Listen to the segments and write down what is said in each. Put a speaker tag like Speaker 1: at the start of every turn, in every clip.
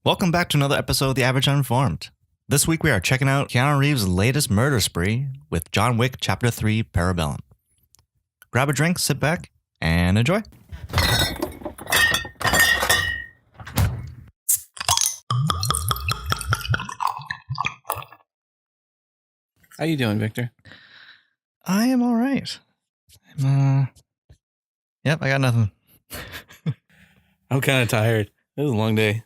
Speaker 1: Welcome back to another episode of The Average Uninformed. This week we are checking out Keanu Reeves' latest murder spree with John Wick Chapter 3 Parabellum. Grab a drink, sit back, and enjoy.
Speaker 2: How you doing, Victor?
Speaker 1: I am all right. Yep, I got nothing.
Speaker 2: I'm kind of tired. It was a long day.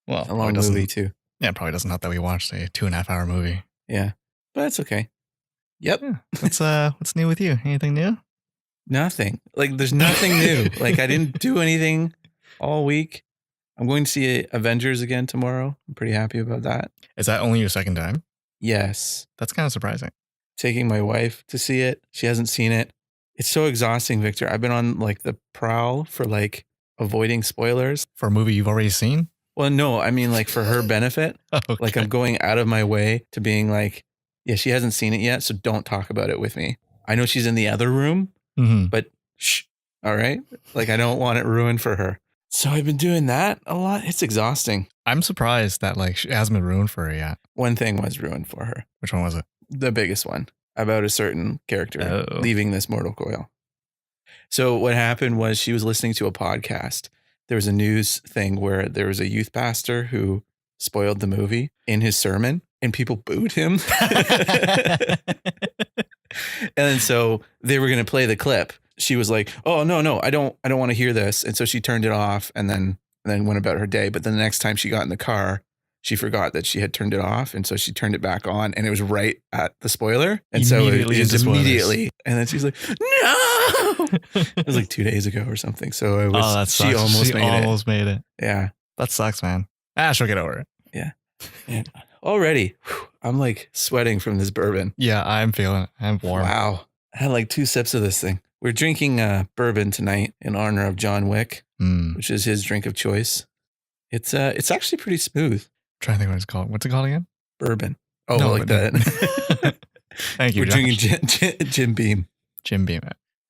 Speaker 1: Well,
Speaker 2: a long movie too.
Speaker 1: Yeah, it probably doesn't help that we watched a 2.5 hour movie.
Speaker 2: Yeah, but that's okay. Yep.
Speaker 1: Yeah. What's new with you? Anything new?
Speaker 2: Nothing. Like, there's nothing new. Like, I didn't do anything all week. I'm going to see Avengers again tomorrow. I'm pretty happy about that.
Speaker 1: Is that only your second time?
Speaker 2: Yes.
Speaker 1: That's kind of surprising.
Speaker 2: Taking my wife to see it. She hasn't seen it. It's so exhausting, Victor. I've been on like the prowl for like avoiding spoilers.
Speaker 1: For a movie you've already seen?
Speaker 2: Well, no, I mean like for her benefit.
Speaker 1: Okay.
Speaker 2: Like I'm going out of my way to being like, yeah, she hasn't seen it yet, so don't talk about it with me. I know she's in the other room, but shh, all right? Like I don't want it ruined for her. So I've been doing that a lot. It's exhausting.
Speaker 1: I'm surprised that like it hasn't been ruined for her yet.
Speaker 2: One thing was ruined for her.
Speaker 1: Which one was it?
Speaker 2: The biggest one, about a certain character leaving this mortal coil. So what happened was she was listening to a podcast. There was a news thing where there was a youth pastor who spoiled the movie in his sermon and people booed him. And so they were going to play the clip. She was like, oh, no, I don't want to hear this. And so she turned it off and then went about her day. But then the next time she got in the car, she forgot that she had turned it off. And so she turned it back on and it was right at the spoiler. And so it was immediately. And then she's like, no. It was like 2 days ago or something. So it was, she almost made it. Yeah.
Speaker 1: That sucks, man. She'll get over it.
Speaker 2: Yeah. And already, I'm like sweating from this bourbon.
Speaker 1: Yeah, I'm feeling it. I'm warm.
Speaker 2: Wow. I had like 2 sips of this thing. We're drinking bourbon tonight in honor of John Wick, which is his drink of choice. It's actually pretty smooth.
Speaker 1: I'm trying to think what it's called. What's it called again?
Speaker 2: Bourbon. Oh, no, like that.
Speaker 1: Thank you.
Speaker 2: We're drinking Jim Beam.
Speaker 1: Jim Beam.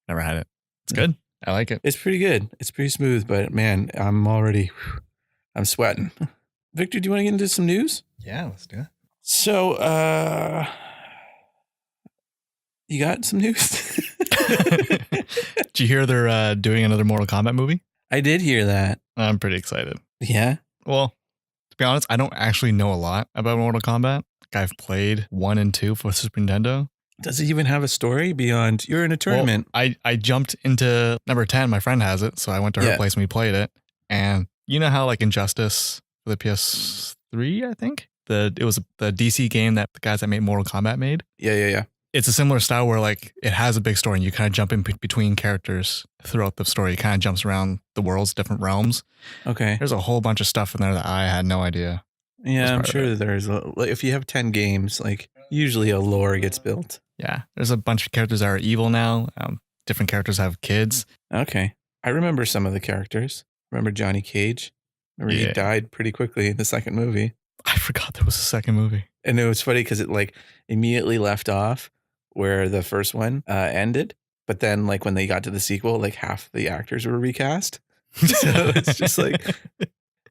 Speaker 1: Never had it. It's good. I like it.
Speaker 2: It's pretty good. It's pretty smooth, but man, I'm sweating. Victor, do you want to get into some news?
Speaker 1: Yeah, let's do it.
Speaker 2: So, you got some news?
Speaker 1: Did you hear they're doing another Mortal Kombat movie?
Speaker 2: I did hear that.
Speaker 1: I'm pretty excited.
Speaker 2: Yeah?
Speaker 1: Well, to be honest, I don't actually know a lot about Mortal Kombat. Like I've played 1 and 2 for Super Nintendo.
Speaker 2: Does it even have a story beyond you're in a tournament?
Speaker 1: Well, I jumped into number 10. My friend has it, so I went to her place and we played it. And you know how like Injustice for the PS3, I think? It was the DC game that the guys that made Mortal Kombat made.
Speaker 2: Yeah.
Speaker 1: It's a similar style where like it has a big story and you kind of jump in between characters throughout the story. It kind of jumps around the worlds, different realms.
Speaker 2: Okay.
Speaker 1: There's a whole bunch of stuff in there that I had no idea.
Speaker 2: Yeah, I'm sure there's like if you have 10 games, like usually a lore gets built.
Speaker 1: Yeah, there's a bunch of characters that are evil now. Different characters have kids.
Speaker 2: Okay. I remember some of the characters. Remember Johnny Cage? Remember he died pretty quickly in the second movie.
Speaker 1: I forgot there was a second movie.
Speaker 2: And it was funny because it like immediately left off where the first one ended. But then like when they got to the sequel, like half the actors were recast. So it's just like,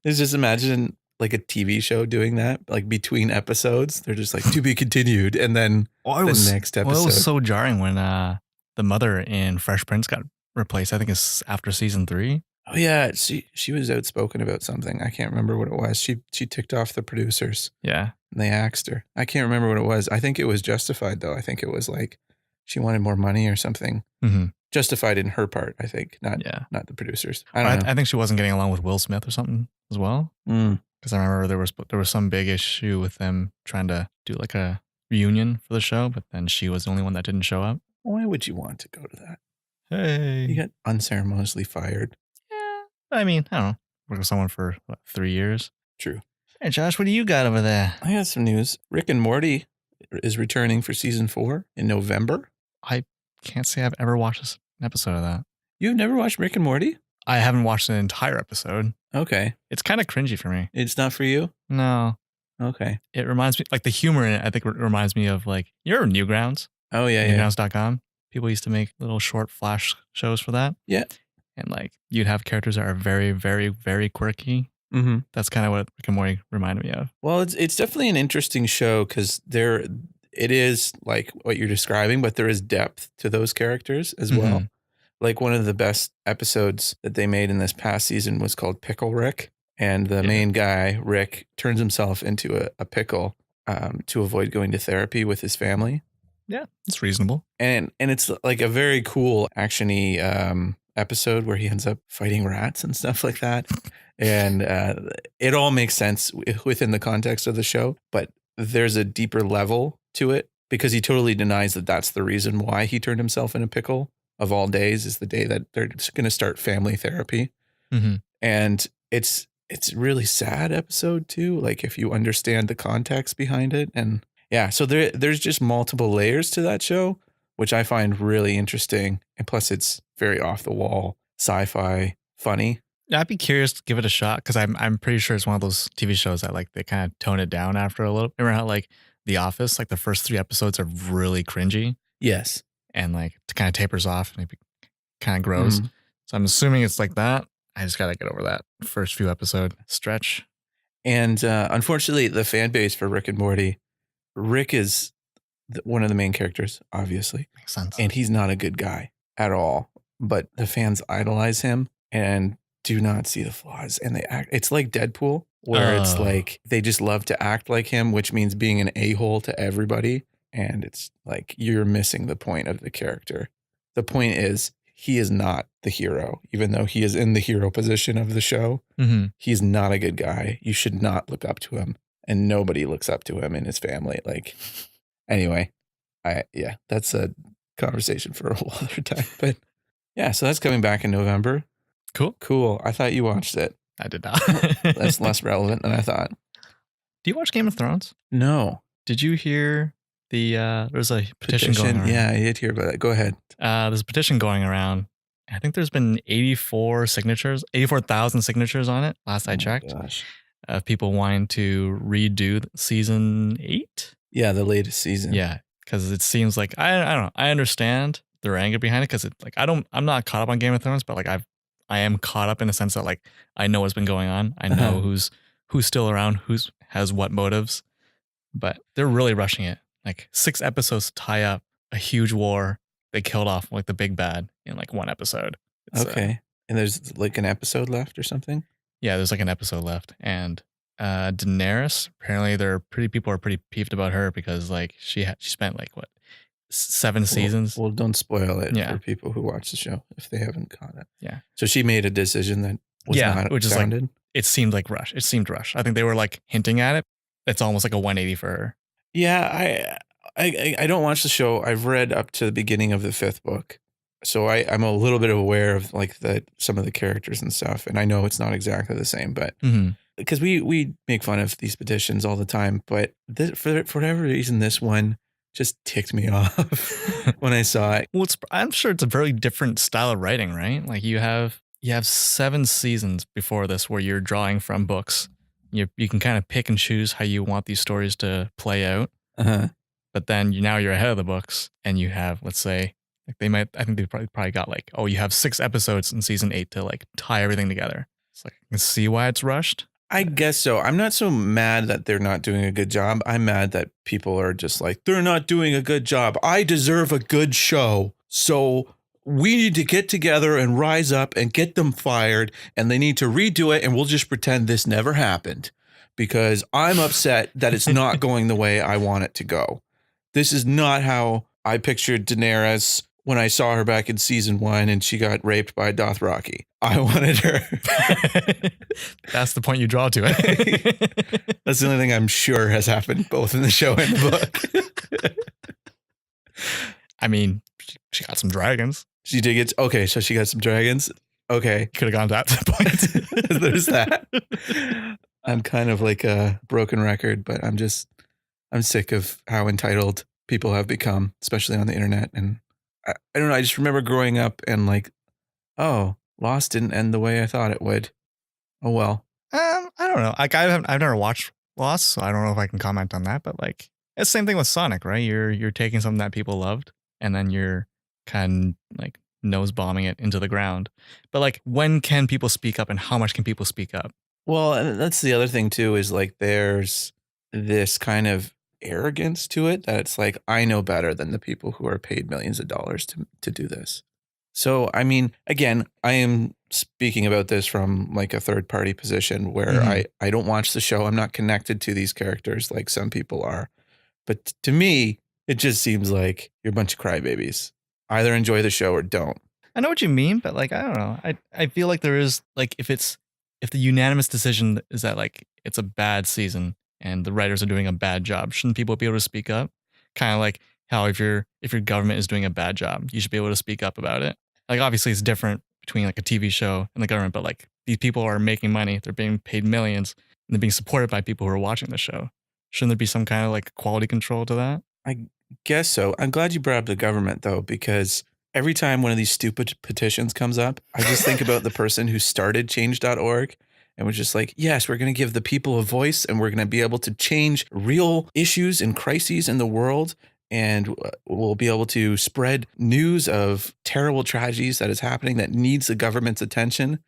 Speaker 2: just imagine like a TV show doing that, like between episodes. They're just like to be continued. And then the next episode.
Speaker 1: Well, it was so jarring when the mother in Fresh Prince got replaced. I think it's after season 3.
Speaker 2: Oh yeah, she was outspoken about something. I can't remember what it was. She ticked off the producers.
Speaker 1: Yeah. And
Speaker 2: they axed her. I can't remember what it was. I think it was justified though. I think it was like she wanted more money or something. Mm-hmm. Justified in her part, I think, not the producers. I don't know.
Speaker 1: I think she wasn't getting along with Will Smith or something as well. Because I remember there was some big issue with them trying to do like a reunion for the show, but then she was the only one that didn't show up.
Speaker 2: Why would you want to go to that?
Speaker 1: Hey.
Speaker 2: You got unceremoniously fired.
Speaker 1: Yeah. I mean, I don't know. Worked with someone for 3 years.
Speaker 2: True.
Speaker 1: Hey, Josh, what do you got over there?
Speaker 2: I got some news. Rick and Morty is returning for season 4 in November.
Speaker 1: I can't say I've ever watched an episode of that.
Speaker 2: You've never watched Rick and Morty?
Speaker 1: I haven't watched an entire episode.
Speaker 2: Okay.
Speaker 1: It's kind of cringy for me.
Speaker 2: It's not for you?
Speaker 1: No.
Speaker 2: Okay.
Speaker 1: It reminds me, like the humor in it, I think reminds me of like, you remember Newgrounds?
Speaker 2: Oh, yeah,
Speaker 1: Newgrounds.com. People used to make little short flash shows for that.
Speaker 2: Yeah.
Speaker 1: And like, you'd have characters that are very, very, very quirky.
Speaker 2: Mm-hmm.
Speaker 1: That's kind of what Rick and Morty reminded me of.
Speaker 2: Well, it's definitely an interesting show because it is like what you're describing, but there is depth to those characters as well. Like one of the best episodes that they made in this past season was called Pickle Rick. And the main guy, Rick, turns himself into a pickle to avoid going to therapy with his family.
Speaker 1: Yeah, it's reasonable.
Speaker 2: And it's like a very cool action-y episode where he ends up fighting rats and stuff like that. And it all makes sense within the context of the show, but there's a deeper level to it because he totally denies that that's the reason why he turned himself in a pickle. Of all days is the day that they're going to start family therapy. And it's a really sad episode too. Like if you understand the context behind it. And yeah, so there's just multiple layers to that show, which I find really interesting. And plus it's very off the wall, sci-fi, funny.
Speaker 1: Yeah, I'd be curious to give it a shot because I'm pretty sure it's one of those TV shows that like they kind of tone it down after a little. Remember how like The Office, like the first 3 episodes are really cringy?
Speaker 2: Yes.
Speaker 1: And like it kind of tapers off and it kind of grows. So I'm assuming it's like that. I just got to get over that first few episode stretch.
Speaker 2: And unfortunately, the fan base for Rick and Morty, Rick is one of the main characters, obviously.
Speaker 1: Makes sense.
Speaker 2: And he's not a good guy at all. But the fans idolize him and do not see the flaws. And they act. It's like Deadpool, where it's like they just love to act like him, which means being an a-hole to everybody. And it's like you're missing the point of the character. The point is he is not the hero, even though he is in the hero position of the show. He's not a good guy. You should not look up to him. And nobody looks up to him in his family. Like, anyway, that's a conversation for a whole other time. But yeah, so that's coming back in November. Cool. I thought you watched it.
Speaker 1: I did not.
Speaker 2: That's less relevant than I thought.
Speaker 1: Do you watch Game of Thrones?
Speaker 2: No.
Speaker 1: Did you hear there's a petition going around?
Speaker 2: Yeah, I did hear about that. Go ahead.
Speaker 1: There's a petition going around. I think there's been 84,000 signatures on it. Last I checked.
Speaker 2: Gosh.
Speaker 1: Of people wanting to redo season 8.
Speaker 2: Yeah, the latest season.
Speaker 1: Yeah, because it seems like I don't know. I understand their anger behind it because it's like I'm not caught up on Game of Thrones, but like I am caught up in the sense that like I know what's been going on. I know who's still around, has what motives, but they're really rushing it. Like 6 episodes to tie up a huge war. They killed off like the big bad in like 1 episode.
Speaker 2: Okay. And there's like an episode left or something?
Speaker 1: Yeah, there's like an episode left. And Daenerys, apparently people are pretty peeved about her because like she spent like what 7 seasons.
Speaker 2: Well, don't spoil it for people who watch the show if they haven't caught it.
Speaker 1: Yeah.
Speaker 2: So she made a decision that was not
Speaker 1: which
Speaker 2: founded.
Speaker 1: Is like, it seemed rush. I think they were like hinting at it. It's almost like a 180 for her.
Speaker 2: Yeah, I don't watch the show. I've read up to the beginning of the 5th book. So I'm a little bit aware of like some of the characters and stuff. And I know it's not exactly the same, but because we make fun of these petitions all the time, but for whatever reason, this one just ticked me off when I saw it.
Speaker 1: Well, I'm sure it's a very different style of writing, right? Like you have 7 seasons before this where you're drawing from books. You can kind of pick and choose how you want these stories to play out. But then now you're ahead of the books and you have, let's say, like I think they probably got like, you have 6 episodes in season 8 to like tie everything together. It's like, I can see why it's rushed.
Speaker 2: I guess so. I'm not so mad that they're not doing a good job. I'm mad that people are just like, they're not doing a good job. I deserve a good show. So we need to get together and rise up and get them fired. And they need to redo it. And we'll just pretend this never happened because I'm upset that it's not going the way I want it to go. This is not how I pictured Daenerys when I saw her back in season 1 and she got raped by Dothraki. I wanted her.
Speaker 1: That's the point you draw to it.
Speaker 2: That's the only thing I'm sure has happened both in the show and the book.
Speaker 1: I mean, she got some dragons.
Speaker 2: She did get, okay, so she got some dragons. Okay.
Speaker 1: Could have gone to that point.
Speaker 2: There's that. I'm kind of like a broken record, but I'm sick of how entitled people have become, especially on the internet. And I don't know. I just remember growing up and like, oh, Lost didn't end the way I thought it would. Oh, well.
Speaker 1: I don't know. Like I've never watched Lost, so I don't know if I can comment on that. But like, it's the same thing with Sonic, right? You're taking something that people loved, and then you're kind of like nose bombing it into the ground. But like, when can people speak up, and how much can people speak up?
Speaker 2: Well, and that's the other thing too, is like there's this kind of arrogance to it that it's like, I know better than the people who are paid millions of dollars to do this. So, I mean, again, I am speaking about this from like a third party position where I don't watch the show. I'm not connected to these characters like some people are. But to me, it just seems like you're a bunch of crybabies. Either enjoy the show or don't.
Speaker 1: I know what you mean, but like, I don't know. I feel like there is like, if the unanimous decision is that like it's a bad season and the writers are doing a bad job, shouldn't people be able to speak up? Kind of like how if your government is doing a bad job, you should be able to speak up about it. Like obviously it's different between like a TV show and the government, but like these people are making money, they're being paid millions, and they're being supported by people who are watching the show. Shouldn't there be some kind of like quality control to that?
Speaker 2: I guess so. I'm glad you brought up the government though, because every time one of these stupid petitions comes up, I just think about the person who started change.org and was just like, yes, we're going to give the people a voice and we're going to be able to change real issues and crises in the world. And we'll be able to spread news of terrible tragedies that is happening that needs the government's attention.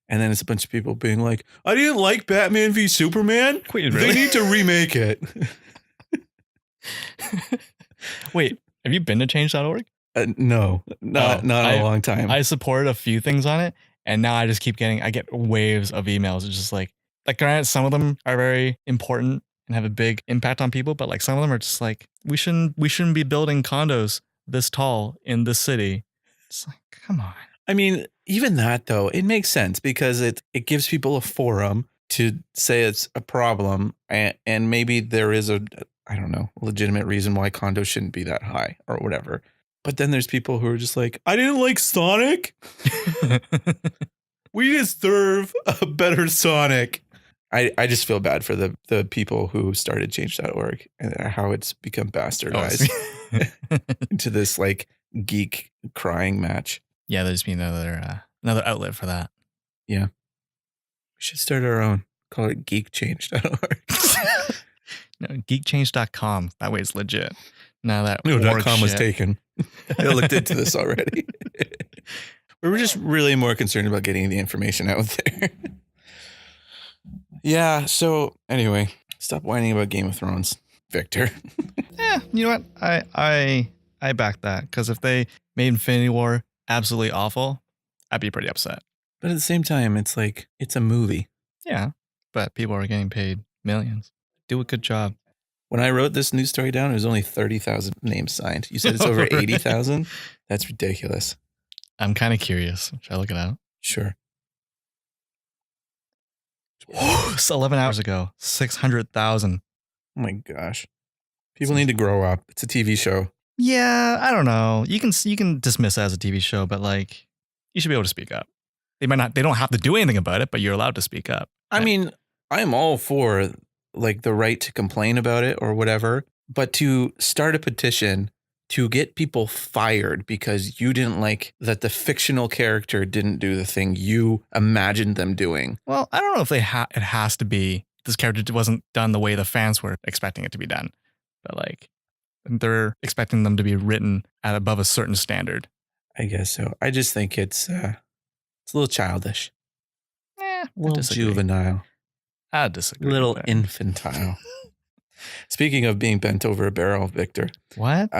Speaker 2: And then it's a bunch of people being like, I didn't like Batman v Superman.
Speaker 1: Wait,
Speaker 2: They
Speaker 1: really?
Speaker 2: need to remake it.
Speaker 1: Wait, have you been to change.org?
Speaker 2: No, not in a long time.
Speaker 1: I supported a few things on it, and now I just keep I get waves of emails. It's just like granted, some of them are very important and have a big impact on people, but like some of them are just like, we shouldn't be building condos this tall in this city. It's like, come on.
Speaker 2: I mean, even that though, it makes sense because it gives people a forum to say it's a problem, and maybe there is a, I don't know, legitimate reason why condos shouldn't be that high or whatever. But then there's people who are just like, I didn't like Sonic. We deserve a better Sonic. I just feel bad for the people who started change.org and how it's become bastardized into this like geek crying match.
Speaker 1: Yeah, there's been another outlet for that.
Speaker 2: Yeah. We should start our own. Call it geekchange.org.
Speaker 1: No, geekchange.com. That way it's legit. Now that
Speaker 2: .com was taken. I looked into this already. We were just really more concerned about getting the information out there. Yeah, so anyway, stop whining about Game of Thrones, Victor.
Speaker 1: Yeah, you know what? I back that, because if they made Infinity War absolutely awful, I'd be pretty upset.
Speaker 2: But at the same time, it's like, it's a movie.
Speaker 1: Yeah, but people are getting paid millions. Do a good job.
Speaker 2: When I wrote this news story down, it was only 30,000 names signed. You said it's over 80,000? That's ridiculous.
Speaker 1: I'm kind of curious. Should I look it out?
Speaker 2: Sure.
Speaker 1: It's 11 hours ago. 600,000.
Speaker 2: Oh my gosh. People need to grow up. It's a TV show.
Speaker 1: Yeah, I don't know. You can dismiss it as a TV show, but like, you should be able to speak up. They don't have to do anything about it, but you're allowed to speak up.
Speaker 2: I mean, I'm all for like the right to complain about it or whatever, but to start a petition to get people fired because you didn't like that the fictional character didn't do the thing you imagined them doing.
Speaker 1: Well, I don't know if it has to be, this character wasn't done the way the fans were expecting it to be done, but like, they're expecting them to be written at above a certain standard.
Speaker 2: I guess so. I just think it's a little childish.
Speaker 1: A
Speaker 2: little juvenile.
Speaker 1: I disagree.
Speaker 2: Little infantile. Speaking of being bent over a barrel, Victor.
Speaker 1: What?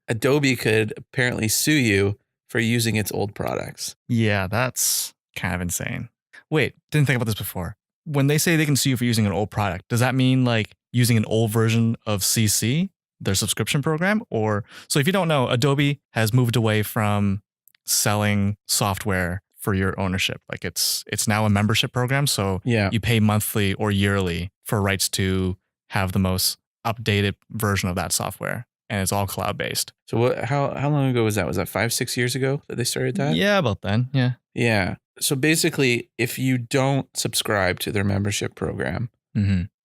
Speaker 2: Adobe could apparently sue you for using its old products.
Speaker 1: Yeah, that's kind of insane. Wait, didn't think about this before. When they say they can sue you for using an old product, does that mean like using an old version of CC, their subscription program? Or, so if you don't know, Adobe has moved away from selling software for your ownership. Like it's now a membership program. So you pay monthly or yearly for rights to have the most updated version of that software. And it's all cloud-based.
Speaker 2: So how long ago was that? Was that 5-6 years ago that they started that?
Speaker 1: Yeah, about then. Yeah.
Speaker 2: Yeah. So basically, if you don't subscribe to their membership program,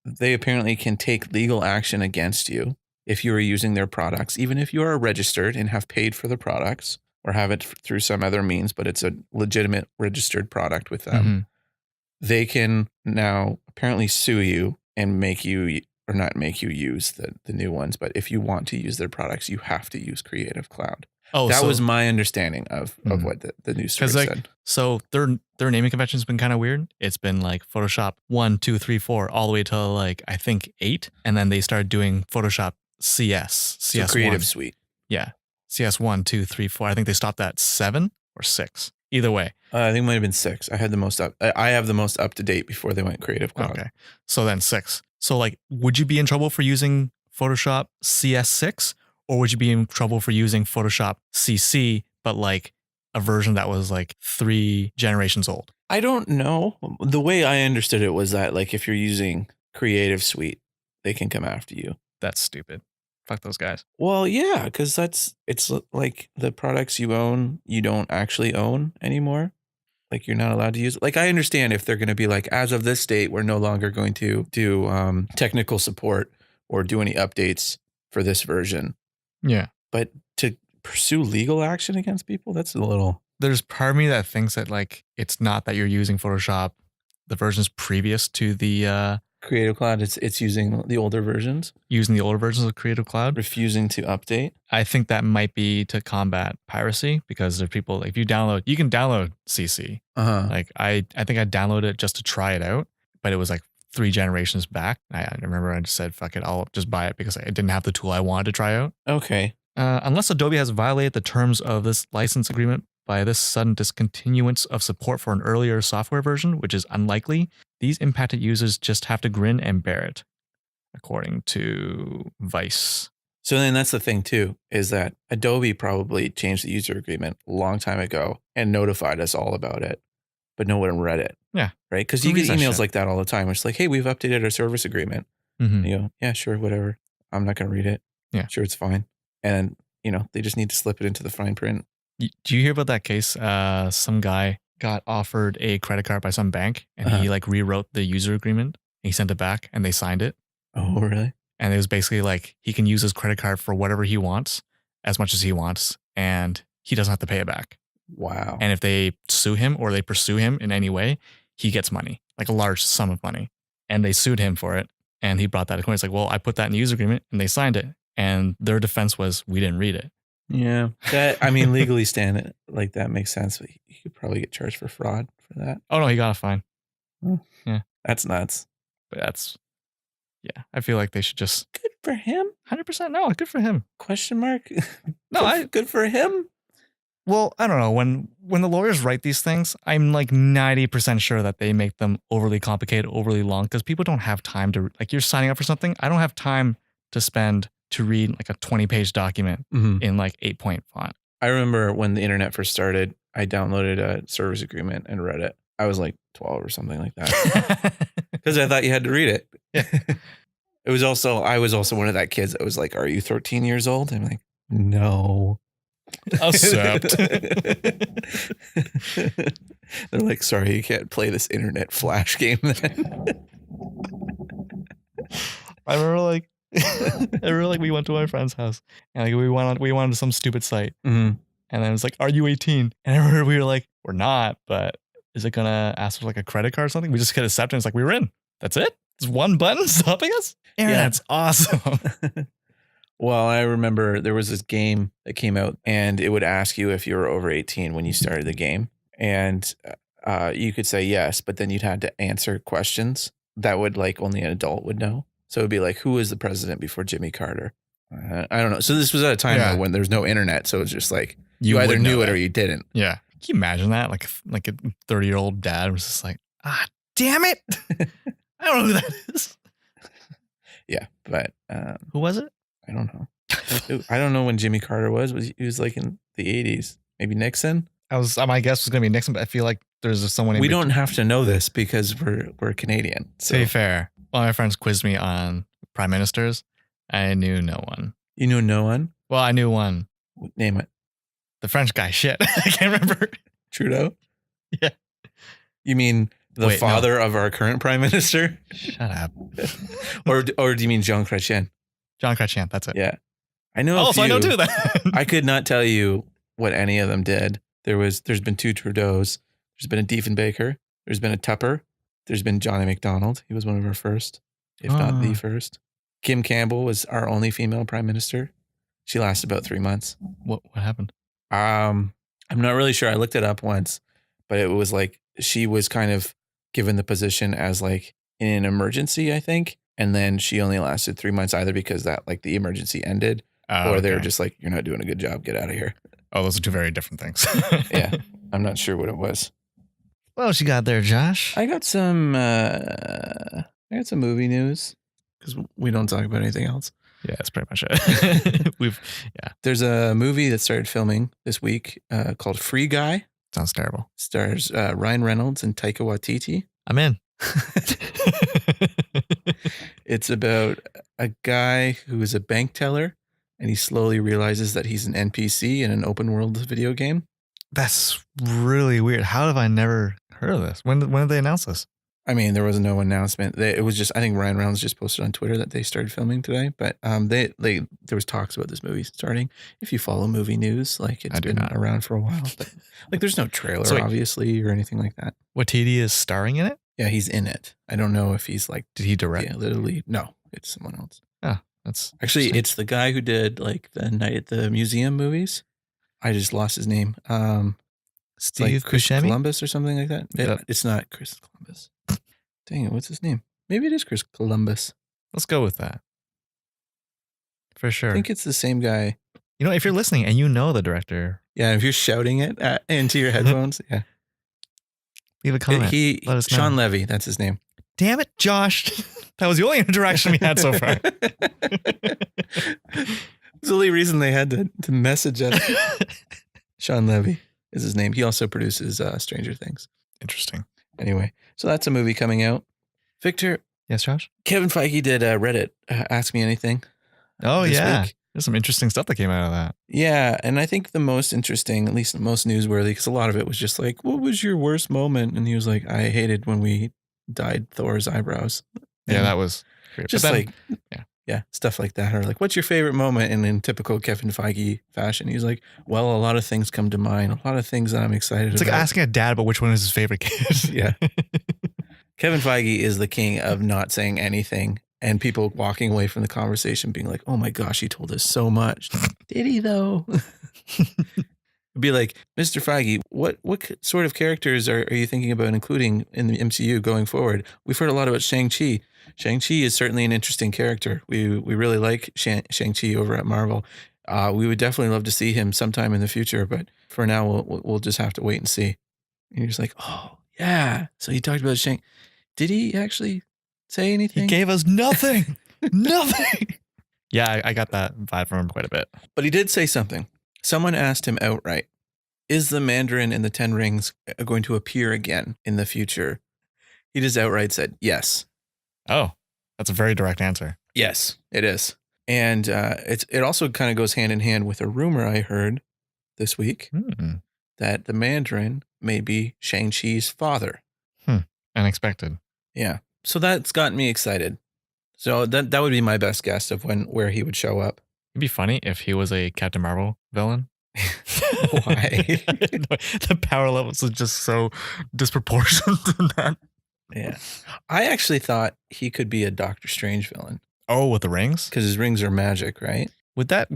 Speaker 2: they apparently can take legal action against you if you are using their products, even if you are registered and have paid for the products or have it through some other means, but it's a legitimate registered product with them. They can now apparently sue you and make you, or not make you use the new ones, but if you want to use their products, you have to use Creative Cloud.
Speaker 1: Oh,
Speaker 2: That
Speaker 1: so,
Speaker 2: was my understanding of what the news story said.
Speaker 1: So their naming convention's been kind of weird. It's been like Photoshop 1, 2, 3, 4, all the way to like I think 8, and then they started doing Photoshop CS,
Speaker 2: So
Speaker 1: CS1.
Speaker 2: Creative Suite.
Speaker 1: Yeah, CS 1, 2, 3, 4. I think they stopped at 7 or 6. Either way.
Speaker 2: I think it might have been 6. I had the most I have the most up to date before they went Creative Cloud.
Speaker 1: Okay, so then 6. So like, would you be in trouble for using Photoshop CS6, or would you be in trouble for using Photoshop CC, but like a version that was like 3 generations old?
Speaker 2: I don't know. The way I understood it was that like if you're using Creative Suite, they can come after you.
Speaker 1: That's stupid. Fuck those guys.
Speaker 2: Well, yeah, because it's like the products you own, you don't actually own anymore. Like you're not allowed to use it. Like I understand if they're going to be like, as of this date, we're no longer going to do technical support or do any updates for this version.
Speaker 1: Yeah.
Speaker 2: But to pursue legal action against people, that's a little...
Speaker 1: There's part of me that thinks that like it's not that you're using Photoshop, the versions previous to the
Speaker 2: Creative Cloud, it's using the older versions.
Speaker 1: Using the older versions of Creative Cloud.
Speaker 2: Refusing to update.
Speaker 1: I think that might be to combat piracy, because there are people, like, if you can download CC. Like I think I downloaded it just to try it out, but it was like 3 generations back. I remember I just said, fuck it, I'll just buy it because I didn't have the tool I wanted to try out.
Speaker 2: Okay.
Speaker 1: Unless Adobe has violated the terms of this license agreement by this sudden discontinuance of support for an earlier software version, which is unlikely, these impacted users just have to grin and bear it, according to Vice.
Speaker 2: So then that's the thing too, is that Adobe probably changed the user agreement a long time ago and notified us all about it, but no one read it.
Speaker 1: Yeah.
Speaker 2: Right? Because you get emails like that all the time. It's like, hey, we've updated our service agreement.
Speaker 1: Mm-hmm.
Speaker 2: You go, yeah, sure, whatever. I'm not going to read it.
Speaker 1: Yeah.
Speaker 2: Sure, it's fine. And, they just need to slip it into the fine print.
Speaker 1: Do you hear about that case? Some guy got offered a credit card by some bank, and he like rewrote the user agreement. He sent it back and they signed it.
Speaker 2: Oh, really?
Speaker 1: And it was basically like he can use his credit card for whatever he wants, as much as he wants, and he doesn't have to pay it back.
Speaker 2: Wow.
Speaker 1: And if they sue him or they pursue him in any way, he gets money, like a large sum of money. And they sued him for it. And he brought that to court. It's like, well, I put that in the user agreement and they signed it. And their defense was, we didn't read it.
Speaker 2: Yeah. Legally stand it like that makes sense. But you could probably get charged for fraud for that.
Speaker 1: Oh, no, he got a fine.
Speaker 2: Oh,
Speaker 1: yeah.
Speaker 2: That's nuts.
Speaker 1: But yeah, I feel like they should just...
Speaker 2: Good for him.
Speaker 1: 100%. No, good for him.
Speaker 2: Question mark?
Speaker 1: No,
Speaker 2: good for him?
Speaker 1: Well, I don't know. When the lawyers write these things, I'm like 90% sure that they make them overly complicated, overly long, because people don't have time to... Like, you're signing up for something. I don't have time to spend to read like a 20-page document in like 8-point font.
Speaker 2: I remember when the internet first started, I downloaded a service agreement and read it. I was like 12 or something like that. Because I thought you had to read it.
Speaker 1: Yeah.
Speaker 2: I was also one of that kids that was like, are you 13 years old? I'm like, no.
Speaker 1: Accept.
Speaker 2: They're like, sorry, you can't play this internet flash game then.
Speaker 1: I remember like we went to my friend's house and like we went to some stupid site. And then it was like, are you 18? And I remember we were like, we're not, but is it gonna ask for like a credit card or something? We just hit accept and it's like, we were in. That's it? There's one button stopping us? Internet's awesome.
Speaker 2: Well, I remember there was this game that came out and it would ask you if you were over 18 when you started the game. And you could say yes, but then you'd have to answer questions that would like only an adult would know. So it'd be like, who was the president before Jimmy Carter? I don't know. So this was at a time when there's no internet. So it's just like you either knew it or you didn't.
Speaker 1: Yeah. Can you imagine that? Like a 30-year-old dad was just like, damn it. I don't know who that is. Yeah.
Speaker 2: But
Speaker 1: who was it?
Speaker 2: I don't know. I don't know when Jimmy Carter was. He was like in the 80s. Maybe Nixon.
Speaker 1: My guess was going to be Nixon, but I feel like there's someone.
Speaker 2: We don't have to know this because we're Canadian. So.
Speaker 1: To be fair, all my friends quizzed me on prime ministers. I knew no one.
Speaker 2: You knew no one?
Speaker 1: Well, I knew one.
Speaker 2: Name it.
Speaker 1: The French guy. Shit, I can't remember.
Speaker 2: Trudeau?
Speaker 1: Yeah.
Speaker 2: You mean the father of our current prime minister?
Speaker 1: Shut up.
Speaker 2: or do you mean Jean Chrétien?
Speaker 1: Jean Chrétien, that's it.
Speaker 2: Yeah. I know.
Speaker 1: Oh, so I know too then.
Speaker 2: I could not tell you what any of them did. There's been 2 Trudeaus. There's been a Diefenbaker. There's been a Tupper. There's been Johnny MacDonald. He was one of our first, if not the first. Kim Campbell was our only female prime minister. She lasted about 3 months.
Speaker 1: What happened?
Speaker 2: I'm not really sure. I looked it up once, but it was like she was kind of given the position as like in an emergency, I think. And then she only lasted 3 months either because that like the emergency ended or they were just like, you're not doing a good job. Get out of here.
Speaker 1: Oh, those are two very different things.
Speaker 2: Yeah. I'm not sure what it was.
Speaker 1: What else you got there, Josh?
Speaker 2: I got some movie news because we don't talk about anything else.
Speaker 1: Yeah, that's pretty much it.
Speaker 2: There's a movie that started filming this week called Free Guy.
Speaker 1: Sounds terrible.
Speaker 2: Stars Ryan Reynolds and Taika Waititi.
Speaker 1: I'm in.
Speaker 2: It's about a guy who is a bank teller and he slowly realizes that he's an NPC in an open world video game.
Speaker 1: That's really weird. How have I never heard of this? When did they announce this?
Speaker 2: I mean, there was no announcement. It was just, I think Ryan Reynolds just posted on Twitter that they started filming today. But there was talks about this movie starting. If you follow movie news, like it's been around for a while. But like, there's no trailer, obviously, or anything like that.
Speaker 1: Waititi is starring in it?
Speaker 2: Yeah, he's in it. I don't know if he's like.
Speaker 1: Did he direct?
Speaker 2: Yeah, literally. No, it's someone else.
Speaker 1: Oh, that's
Speaker 2: actually it's the guy who did like the Night at the Museum movies. I just lost his name.
Speaker 1: Steve
Speaker 2: like Chris
Speaker 1: Buscemi?
Speaker 2: Columbus or something like that.
Speaker 1: Yep.
Speaker 2: It's not Chris Columbus. Dang it, what's his name? Maybe it is Chris Columbus.
Speaker 1: Let's go with that. For sure.
Speaker 2: I think it's the same guy.
Speaker 1: You know, if you're listening and you know the director.
Speaker 2: Yeah, if you're shouting it into your headphones, yeah.
Speaker 1: Leave a comment.
Speaker 2: Let us know. Sean Levy, that's his name.
Speaker 1: Damn it, Josh. That was the only interaction we had so far.
Speaker 2: It's the only reason they had to message us. Sean Levy is his name. He also produces Stranger Things.
Speaker 1: Interesting.
Speaker 2: Anyway, so that's a movie coming out. Victor.
Speaker 1: Yes, Josh?
Speaker 2: Kevin Feige did Reddit Ask Me Anything.
Speaker 1: Oh, yeah. Week. There's some interesting stuff that came out of that.
Speaker 2: Yeah, and I think the most interesting, at least the most newsworthy, because a lot of it was just like, what was your worst moment? And he was like, I hated when we dyed Thor's eyebrows.
Speaker 1: And that was great.
Speaker 2: Just then, yeah, stuff like that. Or like, what's your favorite moment? And in typical Kevin Feige fashion, he's like, well, a lot of things come to mind. A lot of things that I'm excited about.
Speaker 1: It's like asking a dad about which one is his favorite kid.
Speaker 2: Yeah. Kevin Feige is the king of not saying anything and people walking away from the conversation being like, oh my gosh, he told us so much. Did he though? It'd be like, Mr. Feige, what sort of characters are you thinking about including in the MCU going forward? We've heard a lot about Shang-Chi. Shang-Chi is certainly an interesting character. We really like Shang-Chi over at Marvel. We would definitely love to see him sometime in the future, but for now, we'll just have to wait and see. And you're just like, oh, yeah. So he talked about Shang. Did he actually say anything?
Speaker 1: He gave us nothing. Nothing. Yeah, I got that vibe from him quite a bit.
Speaker 2: But he did say something. Someone asked him outright, is the Mandarin in the 10 Rings going to appear again in the future? He just outright said, yes.
Speaker 1: Oh, that's a very direct answer.
Speaker 2: Yes, it is. And it also kind of goes hand in hand with a rumor I heard this week that the Mandarin may be Shang-Chi's father.
Speaker 1: Unexpected.
Speaker 2: Yeah. So that's gotten me excited. So that would be my best guess of where he would show up.
Speaker 1: It'd be funny if he was a Captain Marvel villain.
Speaker 2: Why?
Speaker 1: The power levels are just so disproportionate in that.
Speaker 2: Yeah. I actually thought he could be a Doctor Strange villain.
Speaker 1: Oh, with the rings?
Speaker 2: Because his rings are magic, right?
Speaker 1: Would that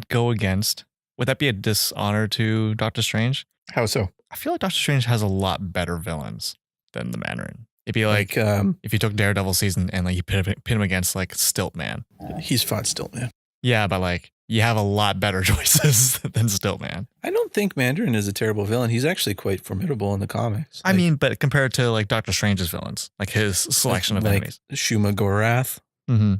Speaker 1: be a dishonor to Doctor Strange?
Speaker 2: How so?
Speaker 1: I feel like Doctor Strange has a lot better villains than the Mandarin. It'd be like if you took Daredevil season and like you pit him against like Stiltman.
Speaker 2: He's fought Stiltman.
Speaker 1: Yeah, but like you have a lot better choices than Stiltman.
Speaker 2: I don't think Mandarin is a terrible villain. He's actually quite formidable in the comics.
Speaker 1: I mean, but compared to like Doctor Strange's villains, like his selection of enemies.
Speaker 2: Shuma Gorath.
Speaker 1: Mm-hmm.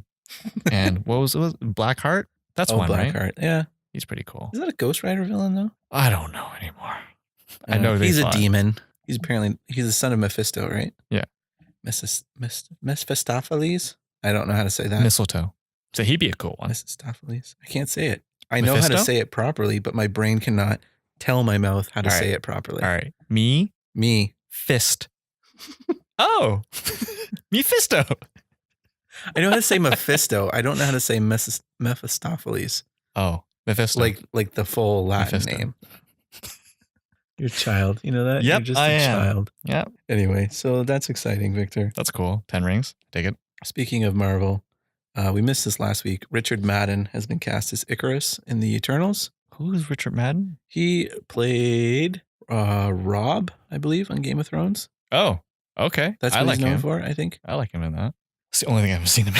Speaker 1: And what was it? Blackheart? That's one, right?
Speaker 2: Blackheart, yeah.
Speaker 1: He's pretty cool.
Speaker 2: Is that a Ghost Rider villain though?
Speaker 1: I don't know anymore. I know
Speaker 2: he's a demon. He's the son of Mephisto, right?
Speaker 1: Yeah.
Speaker 2: Mephistopheles? I don't know how to say that.
Speaker 1: Mistletoe. So he'd be a cool one.
Speaker 2: Mephistopheles. I can't say it. I know how to say it properly, but my brain cannot tell my mouth how to say it properly.
Speaker 1: All right. Me. Fist. Oh. Mephisto.
Speaker 2: I know how to say Mephisto. I don't know how to say Mephistopheles.
Speaker 1: Oh. Mephisto.
Speaker 2: Like the full Latin name. You're a child. You know that?
Speaker 1: Yep,
Speaker 2: You're just a child.
Speaker 1: Yeah.
Speaker 2: Anyway, so that's exciting, Victor.
Speaker 1: That's cool. 10 Rings. Take it.
Speaker 2: Speaking of Marvel, we missed this last week. Richard Madden has been cast as Icarus in the Eternals.
Speaker 1: Who's Richard Madden?
Speaker 2: He played Rob, I believe, on Game of Thrones.
Speaker 1: Oh, okay.
Speaker 2: That's what he's known for, I think.
Speaker 1: I like him in that. It's the only thing I haven't seen him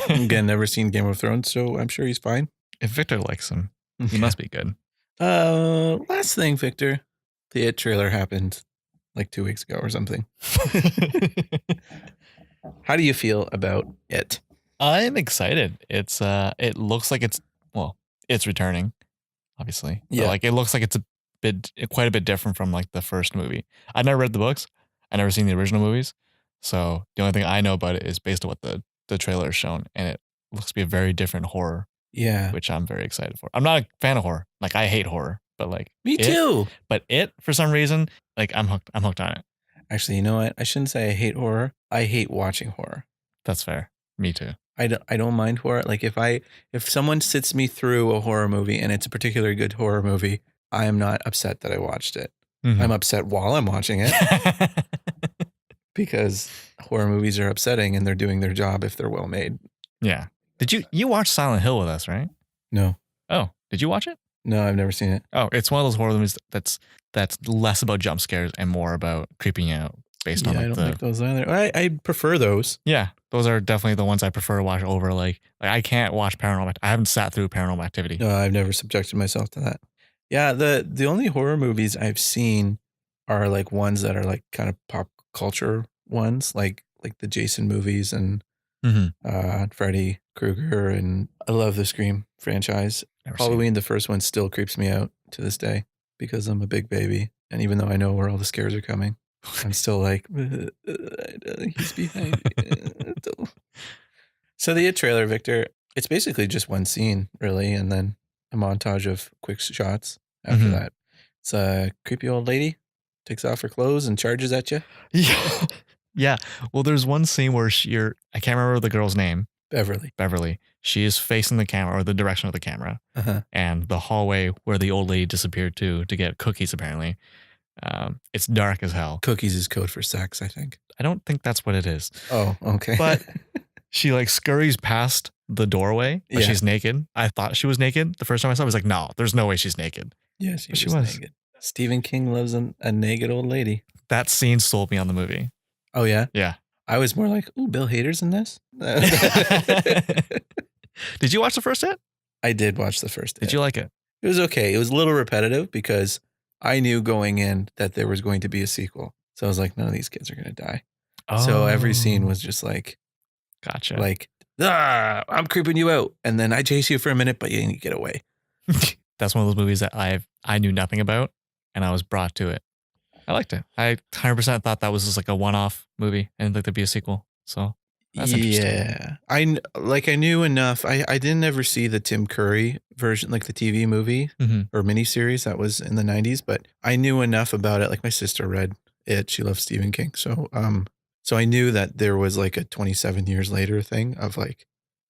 Speaker 1: in.
Speaker 2: Again, never seen Game of Thrones, so I'm sure he's fine.
Speaker 1: If Victor likes him, he must be good.
Speaker 2: Last thing, Victor. The It trailer happened like 2 weeks ago or something. How do you feel about It?
Speaker 1: I'm excited. It looks like it's returning, obviously. Yeah. But like it looks like it's quite a bit different from like the first movie. I never read the books. I never seen the original movies. So the only thing I know about it is based on what the trailer has shown, and it looks to be a very different horror.
Speaker 2: Yeah.
Speaker 1: Which I'm very excited for. I'm not a fan of horror. Like I hate horror, but like
Speaker 2: me too.
Speaker 1: But It, for some reason, like I'm hooked on it.
Speaker 2: Actually, you know what? I shouldn't say I hate horror. I hate watching horror.
Speaker 1: That's fair. Me too.
Speaker 2: I don't mind horror. Like if someone sits me through a horror movie and it's a particularly good horror movie, I am not upset that I watched it. Mm-hmm. I'm upset while I'm watching it. Because horror movies are upsetting and they're doing their job if they're well made.
Speaker 1: Yeah. Did you watch Silent Hill with us, right?
Speaker 2: No.
Speaker 1: Oh, did you watch it?
Speaker 2: No, I've never seen it.
Speaker 1: Oh, it's one of those horror movies that's less about jump scares and more about creeping out based on like
Speaker 2: I don't like those either. I prefer those.
Speaker 1: Yeah, those are definitely the ones I prefer to watch over like I can't watch Paranormal. I haven't sat through Paranormal Activity.
Speaker 2: No, I've never subjected myself to that. Yeah, the only horror movies I've seen are like ones that are like kind of pop culture ones, like the Jason movies and Freddy Krueger, and I love the Scream franchise. Halloween, the first one, still creeps me out to this day because I'm a big baby, and even though I know where all the scares are coming, I'm still like, he's behind me. So the It trailer, Victor, it's basically just one scene, really, and then a montage of quick shots after that. It's a creepy old lady, takes off her clothes and charges at you.
Speaker 1: Yeah. Yeah. Well, there's one scene where I can't remember the girl's name.
Speaker 2: Beverly.
Speaker 1: She is facing the camera or the direction of the camera. And the hallway where the old lady disappeared to get cookies, apparently. It's dark as hell.
Speaker 2: Cookies is code for sex, I think.
Speaker 1: I don't think that's what it is.
Speaker 2: Oh, okay.
Speaker 1: But she like scurries past the doorway, but she's naked. I thought she was naked the first time I saw her. I was like, no, there's no way she's naked.
Speaker 2: Yeah, she was naked. Stephen King loves a naked old lady. That
Speaker 1: scene sold me on the movie.
Speaker 2: Oh, yeah?
Speaker 1: Yeah.
Speaker 2: I was more like, ooh, Bill Hader's in this?
Speaker 1: Did you watch the first It?
Speaker 2: I did watch the first It.
Speaker 1: Did you like it?
Speaker 2: It was okay. It was a little repetitive because I knew going in that there was going to be a sequel. So I was like, none of these kids are going to die. Oh. So every scene was just like,
Speaker 1: gotcha.
Speaker 2: Like, I'm creeping you out. And then I chase you for a minute, but you need to get away.
Speaker 1: That's one of those movies that I knew nothing about and I was brought to it. I liked it. I 100% thought that was just like a one-off movie and like there'd be a sequel. So that's interesting.
Speaker 2: Yeah. I knew enough. I didn't ever see the Tim Curry version, like the TV movie or miniseries that was in the 90s, but I knew enough about it. Like my sister read it. She loves Stephen King. So I knew that there was like a 27 years later thing of like,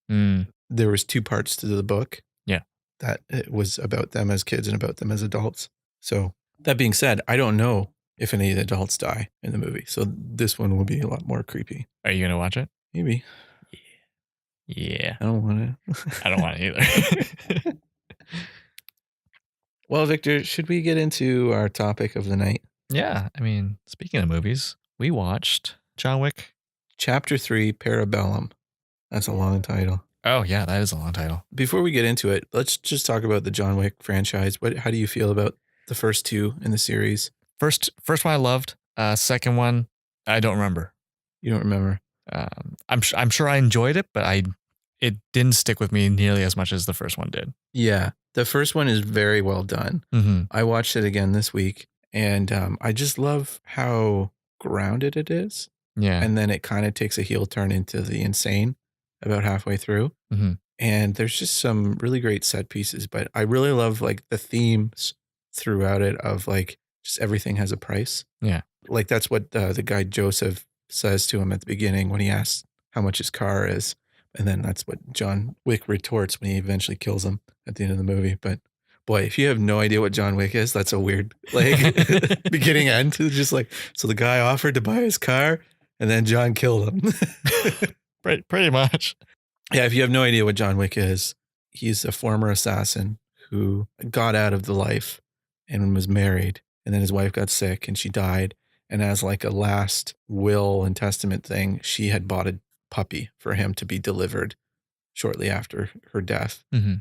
Speaker 2: there was 2 parts to the book.
Speaker 1: Yeah.
Speaker 2: That it was about them as kids and about them as adults. So that being said, I don't know if any of the adults die in the movie. So this one will be a lot more creepy.
Speaker 1: Are you going to watch it?
Speaker 2: Maybe.
Speaker 1: Yeah.
Speaker 2: I don't want to.
Speaker 1: I don't want it either.
Speaker 2: Well, Victor, should we get into our topic of the night?
Speaker 1: Yeah. I mean, speaking of movies, we watched John Wick.
Speaker 2: Chapter 3, Parabellum. That's a long title.
Speaker 1: Oh, yeah, that is a long title.
Speaker 2: Before we get into it, let's just talk about the John Wick franchise. How do you feel about the first 2 in the series?
Speaker 1: First one I loved. Second one, I don't remember.
Speaker 2: You don't remember?
Speaker 1: I'm sure I enjoyed it, but it didn't stick with me nearly as much as the first one did.
Speaker 2: Yeah, the first one is very well done. I watched it again this week, and I just love how grounded it is.
Speaker 1: Yeah,
Speaker 2: and then it kind of takes a heel turn into the insane about halfway through. And there's just some really great set pieces, but I really love like the themes throughout it of like just everything has a price.
Speaker 1: Yeah.
Speaker 2: Like that's what the guy Joseph says to him at the beginning when he asks how much his car is. And then that's what John Wick retorts when he eventually kills him at the end of the movie. But boy, if you have no idea what John Wick is, that's a weird like beginning end to just like, so the guy offered to buy his car and then John killed him.
Speaker 1: Pretty much.
Speaker 2: Yeah. If you have no idea what John Wick is, he's a former assassin who got out of the life and was married, and then his wife got sick and she died. And as like a last will and testament thing, she had bought a puppy for him to be delivered shortly after her death.
Speaker 1: Mm-hmm.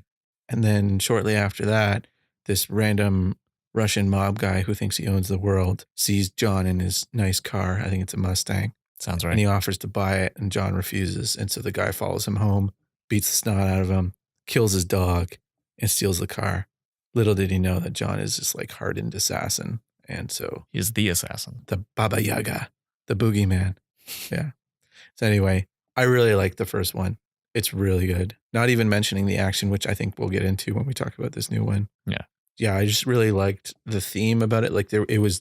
Speaker 2: And then shortly after that, this random Russian mob guy who thinks he owns the world sees John in his nice car. I think it's a Mustang.
Speaker 1: Sounds right.
Speaker 2: And he offers to buy it, and John refuses. And so the guy follows him home, beats the snot out of him, kills his dog, and steals the car. Little did he know that John is this like hardened assassin. And so
Speaker 1: he's the assassin.
Speaker 2: The Baba Yaga, the boogeyman. Yeah. So anyway, I really like the first one. It's really good. Not even mentioning the action, which I think we'll get into when we talk about this new one.
Speaker 1: Yeah.
Speaker 2: Yeah, I just really liked the theme about it. Like there was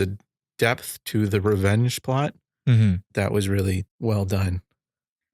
Speaker 2: a depth to the revenge plot that was really well done.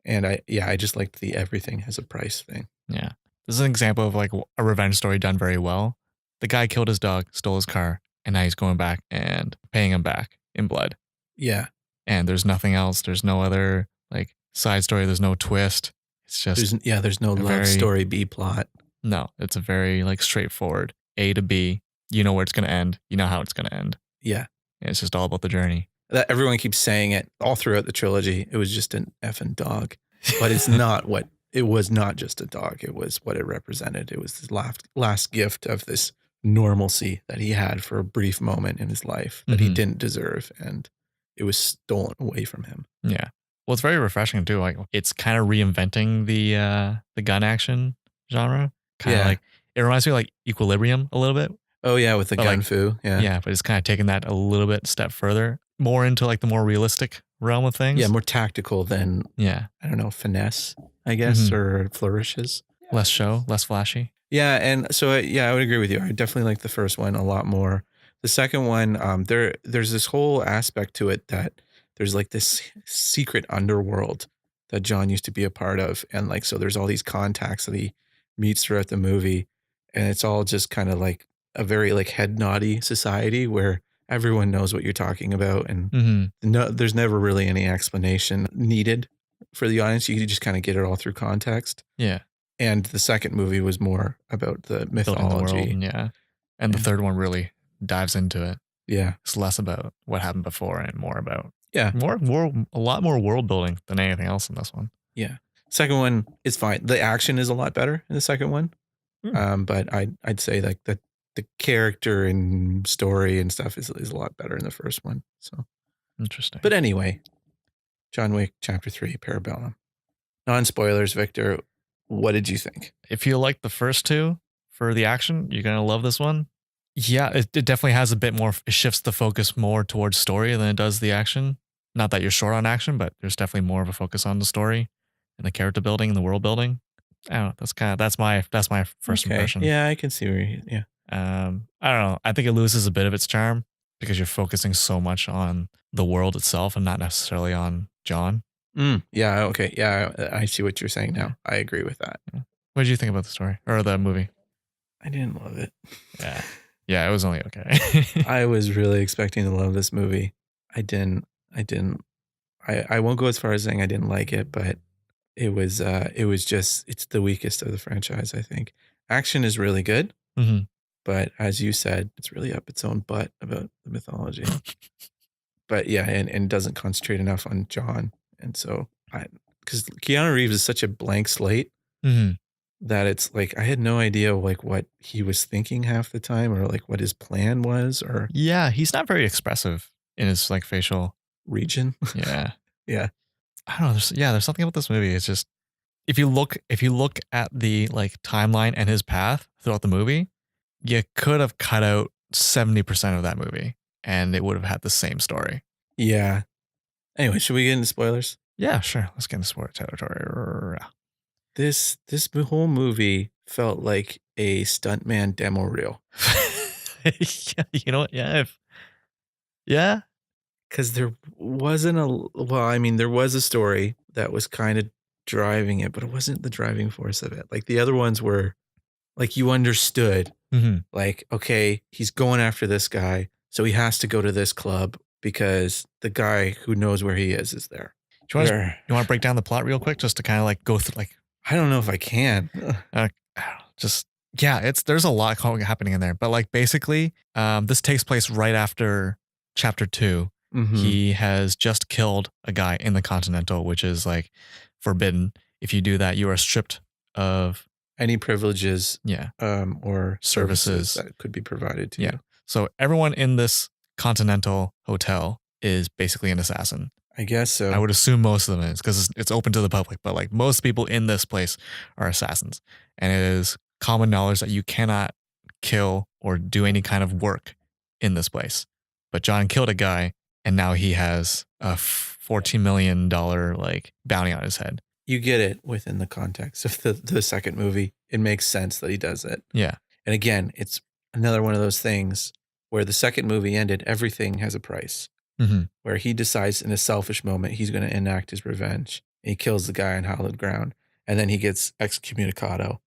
Speaker 2: And I just liked the everything has a price thing.
Speaker 1: Yeah. This is an example of like a revenge story done very well. The guy killed his dog, stole his car, and now he's going back and paying him back in blood.
Speaker 2: Yeah.
Speaker 1: And there's nothing else. There's no other like side story. There's no twist. It's just
Speaker 2: there's no love story B plot.
Speaker 1: No, it's a very like straightforward A to B. You know where it's going to end. You know how it's going to end.
Speaker 2: Yeah.
Speaker 1: And it's just all about the journey.
Speaker 2: That everyone keeps saying it all throughout the trilogy. It was just an effing dog, but it's not what it was. Not just a dog. It was what it represented. It was his last gift of this normalcy that he had for a brief moment in his life that he didn't deserve, and it was stolen away from him.
Speaker 1: Yeah. Well, it's very refreshing too. Like it's kind of reinventing the gun action genre. Kind of like it reminds me of like Equilibrium a little bit.
Speaker 2: Oh yeah, with the gun fu. Yeah.
Speaker 1: Yeah, but it's kind of taking that a little bit step further, more into like the more realistic realm of things.
Speaker 2: Yeah, more tactical than I don't know, finesse, I guess, or flourishes.
Speaker 1: Less show, less flashy.
Speaker 2: Yeah, and so I would agree with you. I definitely like the first one a lot more. The second one, there's this whole aspect to it that there's like this secret underworld that John used to be a part of, and like so there's all these contacts that he meets throughout the movie, and it's all just kind of like a very like head noddy society where everyone knows what you're talking about, and there's never really any explanation needed for the audience. You just kind of get it all through context.
Speaker 1: Yeah.
Speaker 2: And the second movie was more about the mythology.
Speaker 1: The world, and the third one really dives into it.
Speaker 2: Yeah.
Speaker 1: It's less about what happened before and more about
Speaker 2: a
Speaker 1: lot more world building than anything else in this one.
Speaker 2: Yeah. Second one is fine. The action is a lot better in the second one. But I'd say like the character and story and stuff is a lot better in the first one. So
Speaker 1: interesting.
Speaker 2: But anyway, John Wick Chapter 3, Parabellum. Non-spoilers, Victor. What did you think?
Speaker 1: If you like the first two for the action, you're going to love this one. Yeah, it definitely has a bit more, it shifts the focus more towards story than it does the action. Not that you're short on action, but there's definitely more of a focus on the story and the character building and the world building. I don't know. That's my first impression.
Speaker 2: Yeah, I can see where
Speaker 1: I don't know. I think it loses a bit of its charm because you're focusing so much on the world itself and not necessarily on John.
Speaker 2: Yeah. Okay. Yeah. I see what you're saying now. I agree with that.
Speaker 1: What did you think about the story or the movie?
Speaker 2: I didn't love it.
Speaker 1: Yeah. Yeah. It was only okay.
Speaker 2: I was really expecting to love this movie. I didn't. I won't go as far as saying I didn't like it, but it was just, it's the weakest of the franchise, I think. Action is really good. But as you said, it's really up its own butt about the mythology. But yeah, and doesn't concentrate enough on John. And so because Keanu Reeves is such a blank slate that it's like, I had no idea like what he was thinking half the time or like what his plan was or.
Speaker 1: Yeah. He's not very expressive in his like facial
Speaker 2: region.
Speaker 1: Yeah.
Speaker 2: Yeah.
Speaker 1: I don't know. There's something about this movie. It's just, if you look at the like timeline and his path throughout the movie, you could have cut out 70% of that movie and it would have had the same story.
Speaker 2: Yeah. Anyway, should we get into spoilers?
Speaker 1: Yeah, sure. Let's get into spoiler territory.
Speaker 2: This whole movie felt like a stuntman demo reel.
Speaker 1: Yeah, you know what? Yeah. Yeah.
Speaker 2: Because there wasn't there was a story that was kind of driving it, but it wasn't the driving force of it. Like the other ones were like you understood, like, okay, he's going after this guy. So he has to go to this club because the guy who knows where he is there.
Speaker 1: You want to break down the plot real quick just to kind of like go through like.
Speaker 2: I don't know if I can.
Speaker 1: Just Yeah, there's a lot happening in there, but like basically, this takes place right after chapter 2.
Speaker 2: Mm-hmm.
Speaker 1: He has just killed a guy in the Continental, which is like forbidden. If you do that, you are stripped of
Speaker 2: any privileges,
Speaker 1: yeah,
Speaker 2: or services that could be provided to you.
Speaker 1: So everyone in this Continental hotel is basically an assassin.
Speaker 2: I guess so.
Speaker 1: I would assume most of them is because it's open to the public, but like most people in this place are assassins, and it is common knowledge that you cannot kill or do any kind of work in this place. But John killed a guy, and now he has a $14 million like bounty on his head.
Speaker 2: You get it within the context of the second movie. It makes sense that he does it.
Speaker 1: Yeah.
Speaker 2: And again, it's another one of those things where the second movie ended, everything has a price.
Speaker 1: Mm-hmm.
Speaker 2: Where he decides in a selfish moment he's going to enact his revenge. He kills the guy on hallowed ground, and then he gets excommunicado,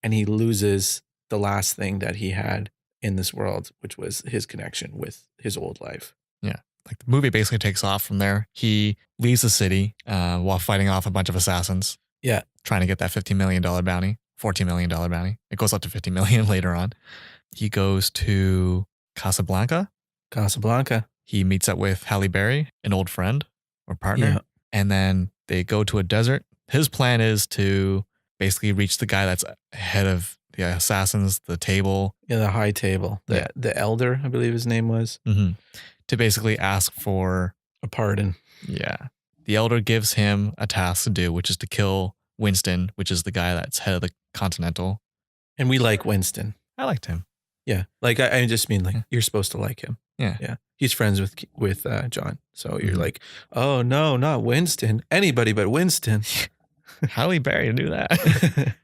Speaker 2: and he loses the last thing that he had in this world, which was his connection with his old life.
Speaker 1: Yeah. Like the movie basically takes off from there. He leaves the city while fighting off a bunch of assassins.
Speaker 2: Yeah.
Speaker 1: Trying to get that $15 million bounty, $14 million bounty. It goes up to $50 million later on. He goes to Casablanca. He meets up with Halle Berry, an old friend or partner. And then they go to a desert. His plan is to basically reach the guy that's head of the assassins, the table.
Speaker 2: Yeah, the high table. The elder, I believe his name was.
Speaker 1: Mm-hmm. To basically ask for
Speaker 2: a pardon.
Speaker 1: Yeah. The elder gives him a task to do, which is to kill Winston, which is the guy that's head of the Continental.
Speaker 2: And we like Winston.
Speaker 1: I liked him.
Speaker 2: Yeah. Like, I just mean, like, you're supposed to like him.
Speaker 1: Yeah.
Speaker 2: Yeah. He's friends with John. So you're like, oh, no, not Winston. Anybody but Winston.
Speaker 1: Halle Berry to do that.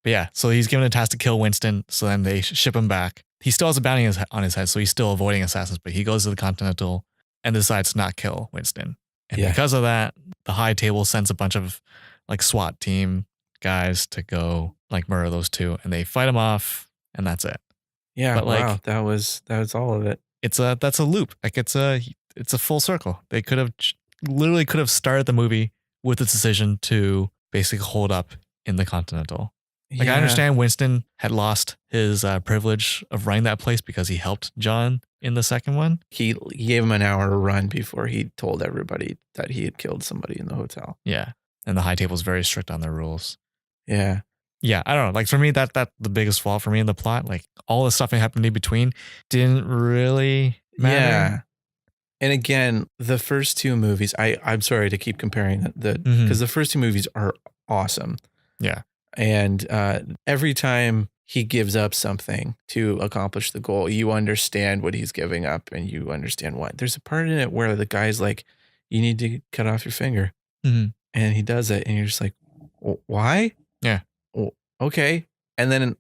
Speaker 1: But yeah, so he's given a task to kill Winston. So then they ship him back. He still has a bounty on his head, so he's still avoiding assassins. But he goes to the Continental and decides to not kill Winston. And because of that, the high table sends a bunch of like SWAT team guys to go like murder those two, and they fight him off, and that's it.
Speaker 2: Yeah,
Speaker 1: but like,
Speaker 2: wow, that was all of it.
Speaker 1: That's a loop. Like it's a full circle. They could have started the movie with the decision to basically hold up in the Continental. Like I understand Winston had lost his privilege of running that place because he helped John in the second one.
Speaker 2: He gave him an hour to run before he told everybody that he had killed somebody in the hotel.
Speaker 1: Yeah. And the high table is very strict on their rules.
Speaker 2: Yeah.
Speaker 1: Yeah, I don't know. Like for me, that the biggest flaw for me in the plot. Like all the stuff that happened in between didn't really matter.
Speaker 2: Yeah. And again, the first two movies, I'm sorry to keep comparing because the first two movies are awesome.
Speaker 1: Yeah.
Speaker 2: And every time he gives up something to accomplish the goal, you understand what he's giving up and you understand why. There's a part in it where the guy's like, you need to cut off your finger.
Speaker 1: Mm-hmm.
Speaker 2: And he does it. And you're just like, why?
Speaker 1: Yeah.
Speaker 2: Well, okay. And then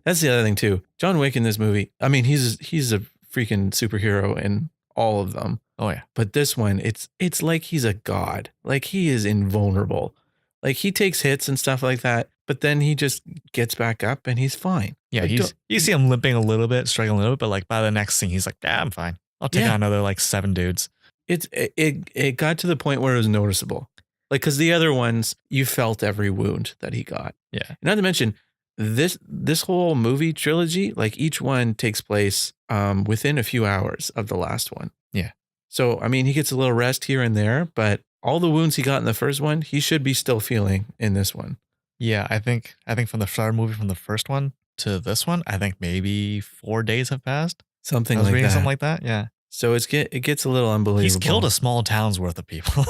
Speaker 2: that's the other thing too. John Wick in this movie, I mean, he's a freaking superhero in all of them.
Speaker 1: Oh yeah.
Speaker 2: But this one, it's like he's a god. Like he is invulnerable. Like he takes hits and stuff like that, but then he just gets back up and he's fine.
Speaker 1: Yeah,
Speaker 2: like,
Speaker 1: you see him limping a little bit, struggling a little bit, but like by the next scene, he's like, yeah, I'm fine. I'll take on another like 7 dudes.
Speaker 2: It got to the point where it was noticeable. Like, because the other ones, you felt every wound that he got.
Speaker 1: Yeah.
Speaker 2: Not to mention, this whole movie trilogy, like each one takes place within a few hours of the last one.
Speaker 1: Yeah.
Speaker 2: So, I mean, he gets a little rest here and there, but all the wounds he got in the first one, he should be still feeling in this one.
Speaker 1: Yeah, I think from the start movie from the first one to this one, I think maybe 4 days have passed.
Speaker 2: Something like that.
Speaker 1: Yeah.
Speaker 2: So it gets a little unbelievable.
Speaker 1: He's killed a small town's worth of people.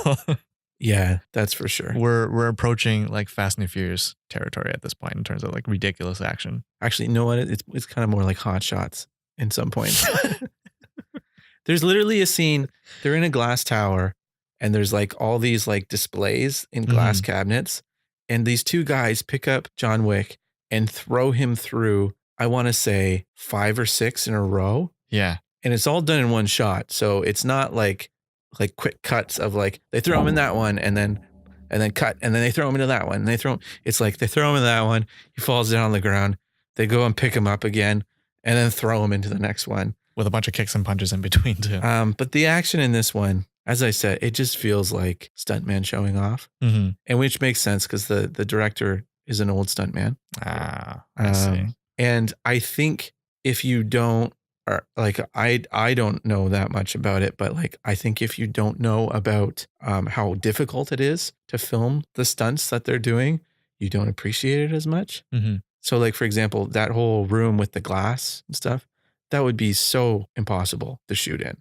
Speaker 2: Yeah, that's for sure.
Speaker 1: We're approaching like Fast and Furious territory at this point in terms of like ridiculous action.
Speaker 2: Actually, you know what? It's kind of more like Hot Shots in some points. There's literally a scene. They're in a glass tower, and there's like all these like displays in glass cabinets, and these two guys pick up John Wick and throw him through, I want to say 5 or 6 in a row.
Speaker 1: Yeah.
Speaker 2: And it's all done in one shot. So it's not like quick cuts of like, they throw him in that one and then cut. And then they throw him into that one. And it's like they throw him in that one. He falls down on the ground. They go and pick him up again and then throw him into the next one.
Speaker 1: With a bunch of kicks and punches in between too.
Speaker 2: But the action in this one, as I said, it just feels like stuntman showing off.
Speaker 1: Mm-hmm.
Speaker 2: And which makes sense because the director is an old stuntman.
Speaker 1: I see.
Speaker 2: And I think if you don't, or like I don't know that much about it, but like I think if you don't know about how difficult it is to film the stunts that they're doing, you don't appreciate it as much.
Speaker 1: Mm-hmm.
Speaker 2: So like, for example, that whole room with the glass and stuff, that would be so impossible to shoot in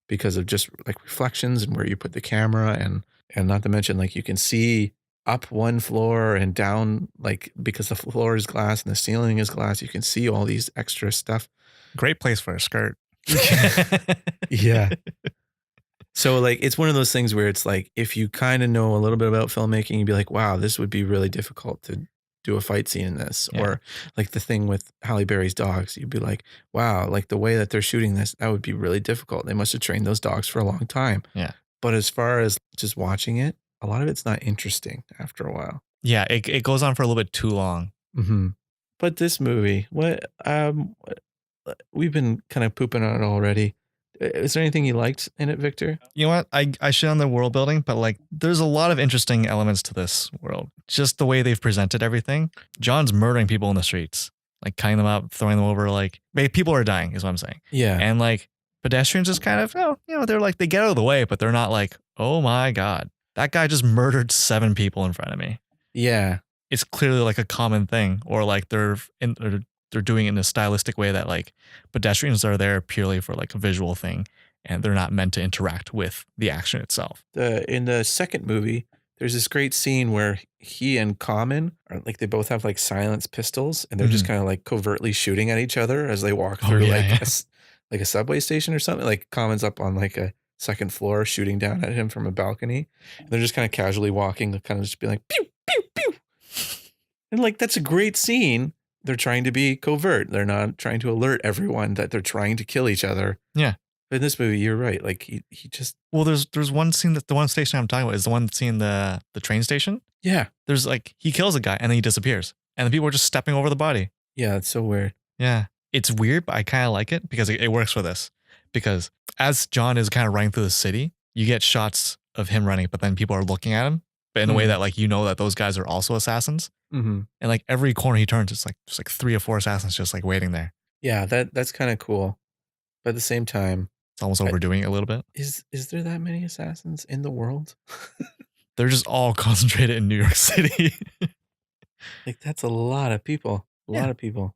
Speaker 2: because of just like reflections and where you put the camera, and not to mention like you can see up one floor and down, like because the floor is glass and the ceiling is glass, you can see all these extra stuff.
Speaker 1: Great place for a skirt.
Speaker 2: Yeah. So like it's one of those things where it's like if you kind of know a little bit about filmmaking, you'd be like, wow, this would be really difficult to do a fight scene in this.
Speaker 1: Yeah.
Speaker 2: Or like the thing with Halle Berry's dogs, you'd be like, wow, like the way that they're shooting this, that would be really difficult. They must have trained those dogs for a long time.
Speaker 1: Yeah.
Speaker 2: But as far as just watching it, a lot of it's not interesting after a while.
Speaker 1: Yeah, it goes on for a little bit too long.
Speaker 2: Mm-hmm. But this movie, we've been kind of pooping on it already. Is there anything you liked in it, Victor?
Speaker 1: You know what? I shit on the world building, but like there's a lot of interesting elements to this world. Just the way they've presented everything. John's murdering people in the streets, like cutting them up, throwing them over, like people are dying, is what I'm saying.
Speaker 2: Yeah.
Speaker 1: And like pedestrians just kind of, they're like, they get out of the way, but they're not like, oh my God, that guy just murdered 7 people in front of me.
Speaker 2: Yeah.
Speaker 1: It's clearly like a common thing, or like they're doing it in a stylistic way that like pedestrians are there purely for like a visual thing and they're not meant to interact with the action itself.
Speaker 2: In the second movie, there's this great scene where he and Common are like, they both have like silenced pistols and they're just kind of like covertly shooting at each other as they walk through like a subway station or something. Like Common's up on like a second floor shooting down at him from a balcony. And they're just kind of casually walking, kind of just be like, pew, pew, pew. And like, that's a great scene. They're trying to be covert. They're not trying to alert everyone that they're trying to kill each other.
Speaker 1: Yeah.
Speaker 2: But in this movie, you're right. Like he just.
Speaker 1: Well, there's one scene that the one station I'm talking about is the one scene the train station.
Speaker 2: Yeah.
Speaker 1: There's like he kills a guy and then he disappears and the people are just stepping over the body.
Speaker 2: Yeah, it's so weird.
Speaker 1: Yeah. It's weird, but I kind of like it because it works for this. Because as John is kind of running through the city, you get shots of him running, but then people are looking at him, but in a way that like that those guys are also assassins.
Speaker 2: Mm-hmm.
Speaker 1: And like every corner he turns, it's like there's like 3 or 4 assassins just like waiting there.
Speaker 2: Yeah, that's kind of cool. But at the same time,
Speaker 1: it's almost overdoing it a little bit.
Speaker 2: Is there that many assassins in the world?
Speaker 1: They're just all concentrated in New York City.
Speaker 2: Like that's a lot of people. A lot of people.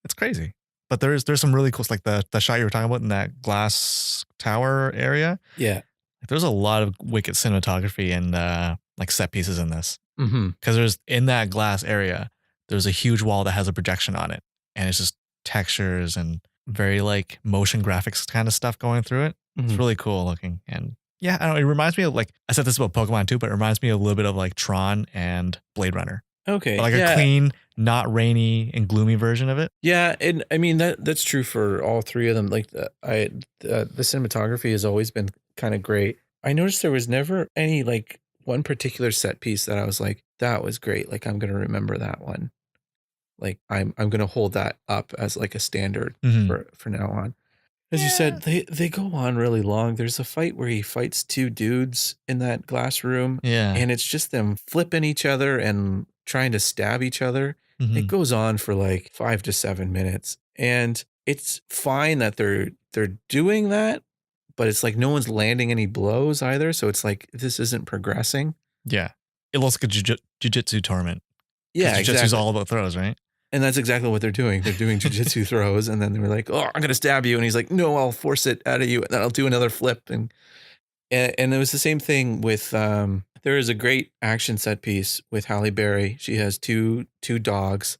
Speaker 1: It's crazy. But there's some really cool, like the shot you were talking about in that glass tower area.
Speaker 2: Yeah.
Speaker 1: Like, there's a lot of wicked cinematography and like set pieces in this.
Speaker 2: Mm-hmm.
Speaker 1: Because there's in that glass area, there's a huge wall that has a projection on it. And it's just textures and very like motion graphics kind of stuff going through it.
Speaker 2: Mm-hmm.
Speaker 1: It's really cool looking. And yeah, I don't know, it reminds me of like, I said this about Pokemon too, but it reminds me a little bit of like Tron and Blade Runner.
Speaker 2: Okay.
Speaker 1: But like a clean, not rainy and gloomy version of it.
Speaker 2: Yeah, and I mean that's true for all 3 of them. Like the cinematography has always been kind of great. I noticed there was never any like one particular set piece that I was like, that was great. Like I'm gonna remember that one. Like I'm gonna hold that up as like a standard for now on. As you said, they go on really long. There's a fight where he fights 2 dudes in that glass room.
Speaker 1: Yeah.
Speaker 2: And it's just them flipping each other and trying to stab each other. It goes on for like 5 to 7 minutes. And it's fine that they're doing that, but it's like no one's landing any blows either. So it's like this isn't progressing.
Speaker 1: Yeah. It looks like a jiu-jitsu tournament.
Speaker 2: Yeah,
Speaker 1: jiu-jitsu's
Speaker 2: exactly.
Speaker 1: all about throws, right?
Speaker 2: And that's exactly what they're doing. They're doing jiu-jitsu throws. And then they were like, oh, I'm going to stab you. And he's like, no, I'll force it out of you. And then I'll do another flip. And it was the same thing with, there is a great action set piece with Halle Berry. She has two dogs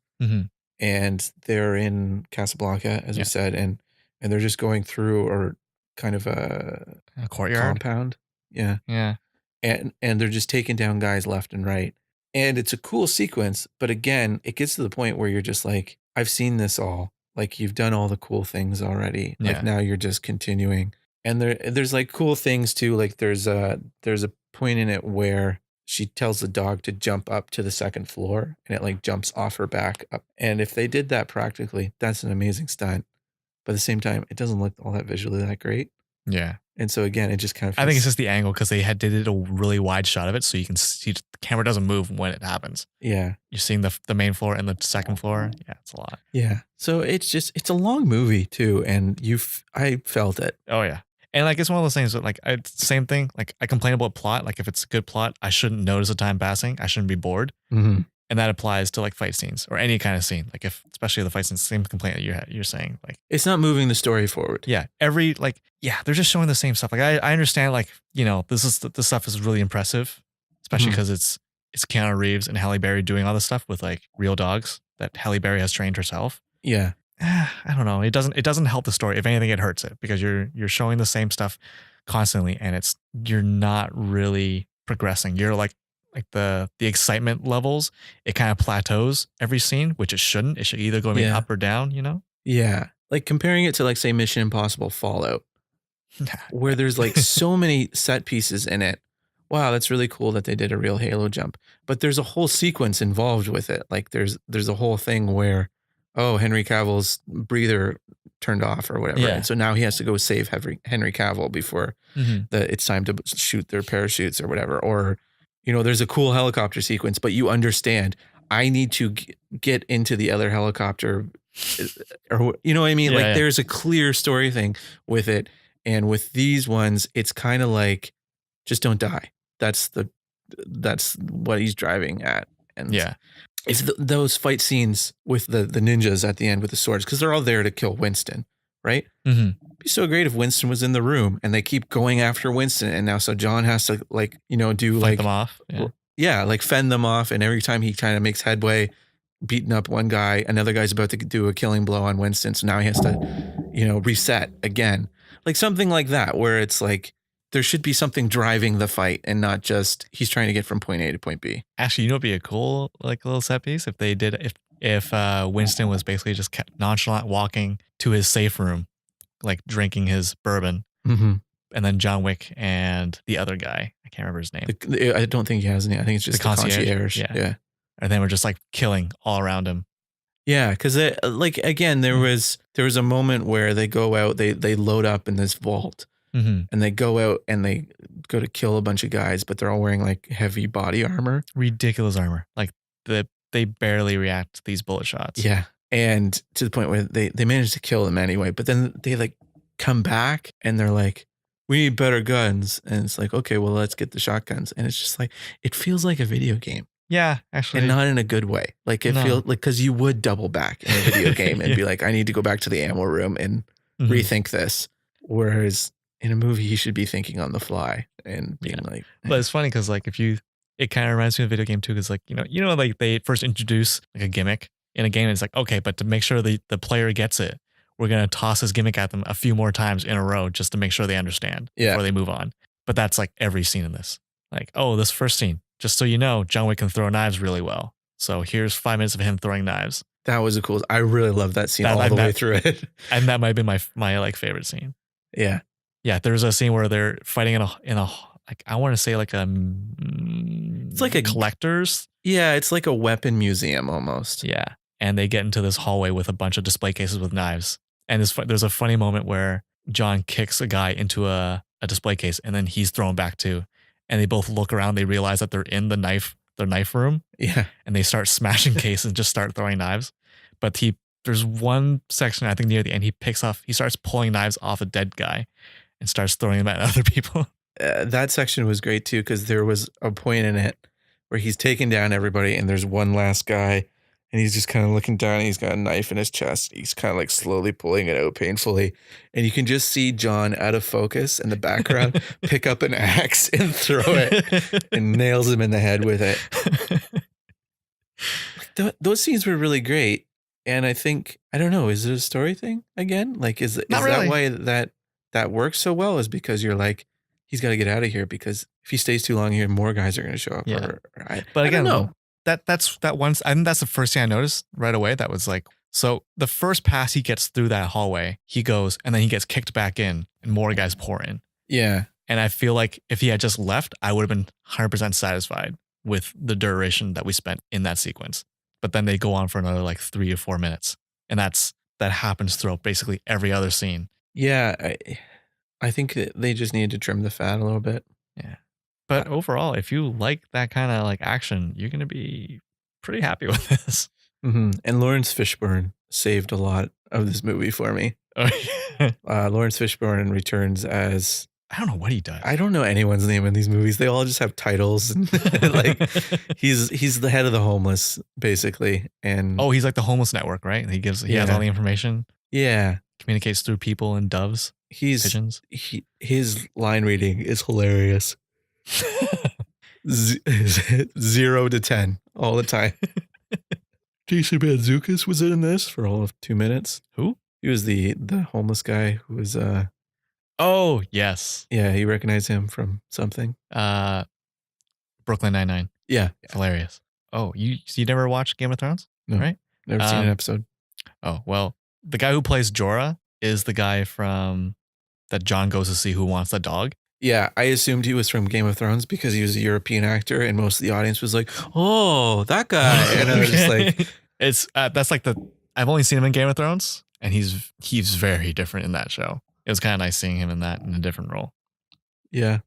Speaker 2: and they're in Casablanca, as we said. And they're just going through or kind of a
Speaker 1: courtyard
Speaker 2: compound. Yeah.
Speaker 1: Yeah.
Speaker 2: And they're just taking down guys left and right. And it's a cool sequence, but again, it gets to the point where you're just like, I've seen this all. Like you've done all the cool things already.
Speaker 1: Yeah.
Speaker 2: Like now you're just continuing. And there's like cool things too. Like there's a point in it where she tells the dog to jump up to the second floor and it like jumps off her back up. And if they did that practically, that's an amazing stunt. But at the same time, it doesn't look all that visually that great.
Speaker 1: Yeah.
Speaker 2: And so again, it just kind of feels,
Speaker 1: I think it's just the angle because they did a really wide shot of it, so you can see the camera doesn't move when it happens.
Speaker 2: Yeah.
Speaker 1: You're seeing the main floor and the second floor. Yeah, it's a lot.
Speaker 2: Yeah. So it's a long movie too, and I felt it.
Speaker 1: Oh yeah. And like it's one of those things that like same thing. Like I complain about plot. Like if it's a good plot, I shouldn't notice the time passing. I shouldn't be bored.
Speaker 2: Mm-hmm.
Speaker 1: And that applies to like fight scenes or any kind of scene. Like especially the fight scenes, same complaint that you're saying. Like
Speaker 2: it's not moving the story forward.
Speaker 1: Yeah, they're just showing the same stuff. Like I understand, like this stuff is really impressive, especially because it's Keanu Reeves and Halle Berry doing all this stuff with like real dogs that Halle Berry has trained herself.
Speaker 2: Yeah,
Speaker 1: I don't know. It doesn't help the story. If anything, it hurts it because you're showing the same stuff constantly, and you're not really progressing. You're like the excitement levels, it kind of plateaus every scene, which it shouldn't. It should either go up or down,
Speaker 2: Yeah. Like comparing it to like say Mission Impossible Fallout, where there's like so many set pieces in it. Wow, that's really cool that they did a real Halo jump. But there's a whole sequence involved with it. Like there's a whole thing where, oh, Henry Cavill's breather turned off or whatever.
Speaker 1: Yeah.
Speaker 2: And so now he has to go save Henry Cavill before it's time to shoot their parachutes or whatever. Or, there's a cool helicopter sequence, but you understand I need to get into the other helicopter, or you know what I mean?
Speaker 1: Yeah,
Speaker 2: there's a clear story thing with it. And with these ones, it's kind of like, just don't die. That's what he's driving at. And it's those fight scenes with the ninjas at the end with the swords, because they're all there to kill Winston, right?
Speaker 1: Mm-hmm.
Speaker 2: It'd be so great if Winston was in the room and they keep going after Winston, and now so John has to do
Speaker 1: fight them off.
Speaker 2: Like fend them off, and every time he kind of makes headway, beating up one guy, another guy's about to do a killing blow on Winston, so now he has to reset again, like something like that, where it's like there should be something driving the fight and not just he's trying to get from point A to point B.
Speaker 1: Actually, it'd be a cool like little set piece if they did if Winston was basically just kept nonchalant walking to his safe room, like drinking his bourbon, and then John Wick and the other guy, I can't remember his name.
Speaker 2: I don't think he has any. I think it's just the concierge. Yeah.
Speaker 1: And then we're just like killing all around him.
Speaker 2: Yeah, because again, there was a moment where they go out, they load up in this vault, and they go out and they go to kill a bunch of guys, but they're all wearing like heavy body armor,
Speaker 1: ridiculous armor. Like they barely react to these bullet shots.
Speaker 2: Yeah, and to the point where they manage to kill them anyway. But then they like come back and they're like, we need better guns, and it's like, okay, well, let's get the shotguns, and it's just like it feels like a video game.
Speaker 1: Yeah, actually.
Speaker 2: And not in a good way. Like it feels like, because you would double back in a video game and be like, I need to go back to the ammo room and rethink this. Whereas in a movie, you should be thinking on the fly and being like.
Speaker 1: But it's funny because like it kind of reminds me of a video game too, because like, like they first introduce like a gimmick in a game. And it's like, okay, but to make sure the player gets it, we're going to toss this gimmick at them a few more times in a row just to make sure they understand before they move on. But that's like every scene in this. Like, oh, this first scene. Just so you know, John Wick can throw knives really well. So here's 5 minutes of him throwing knives.
Speaker 2: That was a cool. I really love that scene all the way through it.
Speaker 1: And that might be my like favorite scene.
Speaker 2: Yeah.
Speaker 1: Yeah. There's a scene where they're fighting in a like I want to say like
Speaker 2: it's like a
Speaker 1: collector's.
Speaker 2: Yeah, it's like a weapon museum almost.
Speaker 1: Yeah. And they get into this hallway with a bunch of display cases with knives. And there's a funny moment where John kicks a guy into a display case, and then he's thrown back too. And they both look around. They realize that they're in their knife room.
Speaker 2: Yeah.
Speaker 1: And they start smashing cases and just start throwing knives. But there's one section, I think near the end, he starts pulling knives off a dead guy and starts throwing them at other people.
Speaker 2: That section was great too, because there was a point in it where he's taking down everybody and there's one last guy and he's just kind of looking down and he's got a knife in his chest. He's kind of like slowly pulling it out painfully. And you can just see John out of focus in the background pick up an axe and throw it and nails him in the head with it. Those scenes were really great. And I think, I don't know, is it a story thing again? Like, is
Speaker 1: really.
Speaker 2: That why that works so well, is because you're like, he's got to get out of here, because if he stays too long here, more guys are going to show up.
Speaker 1: Yeah.
Speaker 2: But again,
Speaker 1: I don't know. That's that one. I think that's the first thing I noticed right away. That was like, so the first pass he gets through that hallway, he goes and then he gets kicked back in and more guys pour in.
Speaker 2: Yeah.
Speaker 1: And I feel like if he had just left, I would have been 100% satisfied with the duration that we spent in that sequence. But then they go on for another like 3 or 4 minutes. And that happens throughout basically every other scene.
Speaker 2: Yeah. I think they just need to trim the fat a little bit.
Speaker 1: Yeah. But overall, if you like that kind of like action, you're going to be pretty happy with this.
Speaker 2: Mm-hmm. And Lawrence Fishburne saved a lot of this movie for me. Lawrence Fishburne returns as...
Speaker 1: I don't know what he does.
Speaker 2: I don't know anyone's name in these movies. They all just have titles. Like he's the head of the homeless, basically. And
Speaker 1: he's like the homeless network, right? He has all the information.
Speaker 2: Yeah.
Speaker 1: Communicates through people and doves. Pigeons.
Speaker 2: His line reading is hilarious. 0 to 10 all the time. Jason Mantzoukas was in this for all of 2 minutes.
Speaker 1: Who?
Speaker 2: He was the homeless guy who was
Speaker 1: Oh, yes.
Speaker 2: Yeah, you recognize him from something?
Speaker 1: Brooklyn Nine-Nine.
Speaker 2: Yeah.
Speaker 1: Hilarious. Oh, you never watched Game of Thrones?
Speaker 2: No.
Speaker 1: Right?
Speaker 2: Never seen an episode.
Speaker 1: Oh, well, the guy who plays Jorah is the guy from that John goes to see who wants the dog.
Speaker 2: Yeah, I assumed he was from Game of Thrones because he was a European actor and most of the audience was like, oh, that guy. And I was just like...
Speaker 1: That's like I've only seen him in Game of Thrones and he's very different in that show. It was kind of nice seeing him in a different role.
Speaker 2: Yeah.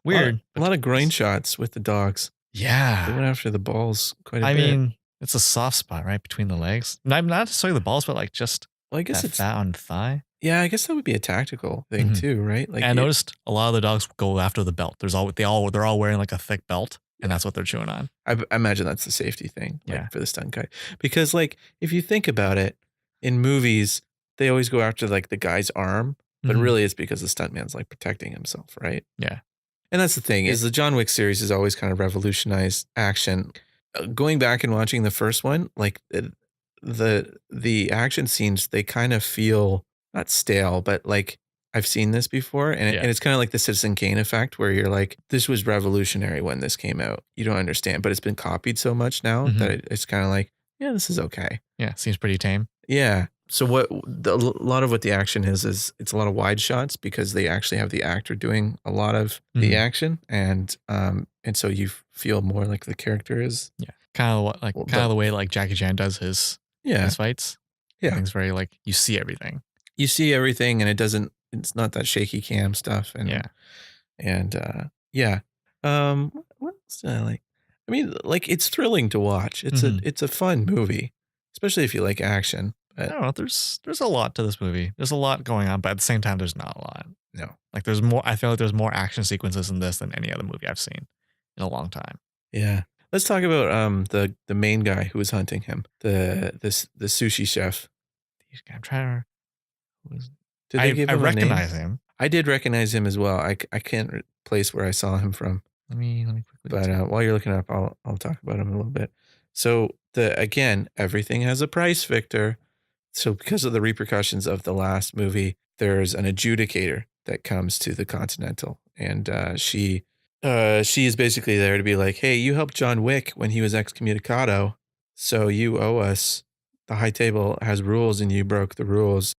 Speaker 1: Weird.
Speaker 2: A lot of groin shots with the dogs.
Speaker 1: Yeah.
Speaker 2: They went after the balls quite a bit.
Speaker 1: I mean, it's a soft spot, right? Between the legs. Not necessarily the balls, but like just
Speaker 2: I guess it's
Speaker 1: fat on the thigh.
Speaker 2: Yeah, I guess that would be a tactical thing too, right? Like
Speaker 1: I noticed a lot of the dogs go after the belt. They're all wearing like a thick belt, and that's what they're chewing on.
Speaker 2: I imagine that's the safety thing, for the stunt guy. Because like if you think about it, in movies, they always go after like the guy's arm, but really it's because the stuntman's like protecting himself, right?
Speaker 1: Yeah.
Speaker 2: And that's the thing is the John Wick series has always kind of revolutionized action. Going back and watching the first one, like the action scenes, they kind of feel not stale, but like I've seen this before. And it's kind of like the Citizen Kane effect where you're like, this was revolutionary when this came out. You don't understand, but it's been copied so much now that it's kind of like, yeah, this is okay.
Speaker 1: Yeah. Seems pretty tame.
Speaker 2: Yeah. So a lot of what the action is it's a lot of wide shots because they actually have the actor doing a lot of the action. And so you feel more like the character is.
Speaker 1: Yeah. Kind of the way like Jackie Chan does his fights.
Speaker 2: Yeah.
Speaker 1: Everything's very like, you see everything.
Speaker 2: You see everything and it's not that shaky cam stuff. And what else did I like? I mean, like it's thrilling to watch. It's a fun movie, especially if you like action. But
Speaker 1: I don't know. There's a lot to this movie. There's a lot going on, but at the same time, there's not a lot.
Speaker 2: No.
Speaker 1: Like there's more. I feel like there's more action sequences in this than any other movie I've seen in a long time.
Speaker 2: Yeah. Let's talk about the main guy who was hunting him, the sushi chef.
Speaker 1: I'm trying to.
Speaker 2: Did they give him
Speaker 1: I recognize him.
Speaker 2: I did recognize him as well. I can't place where I saw him from.
Speaker 1: Let me quickly.
Speaker 2: But while you're looking up, I'll talk about him a little bit. So again, everything has a price, Victor. So because of the repercussions of the last movie, there's an adjudicator that comes to the Continental, and she is basically there to be like, hey, you helped John Wick when he was excommunicado, so you owe us. The high table has rules, and you broke the rules.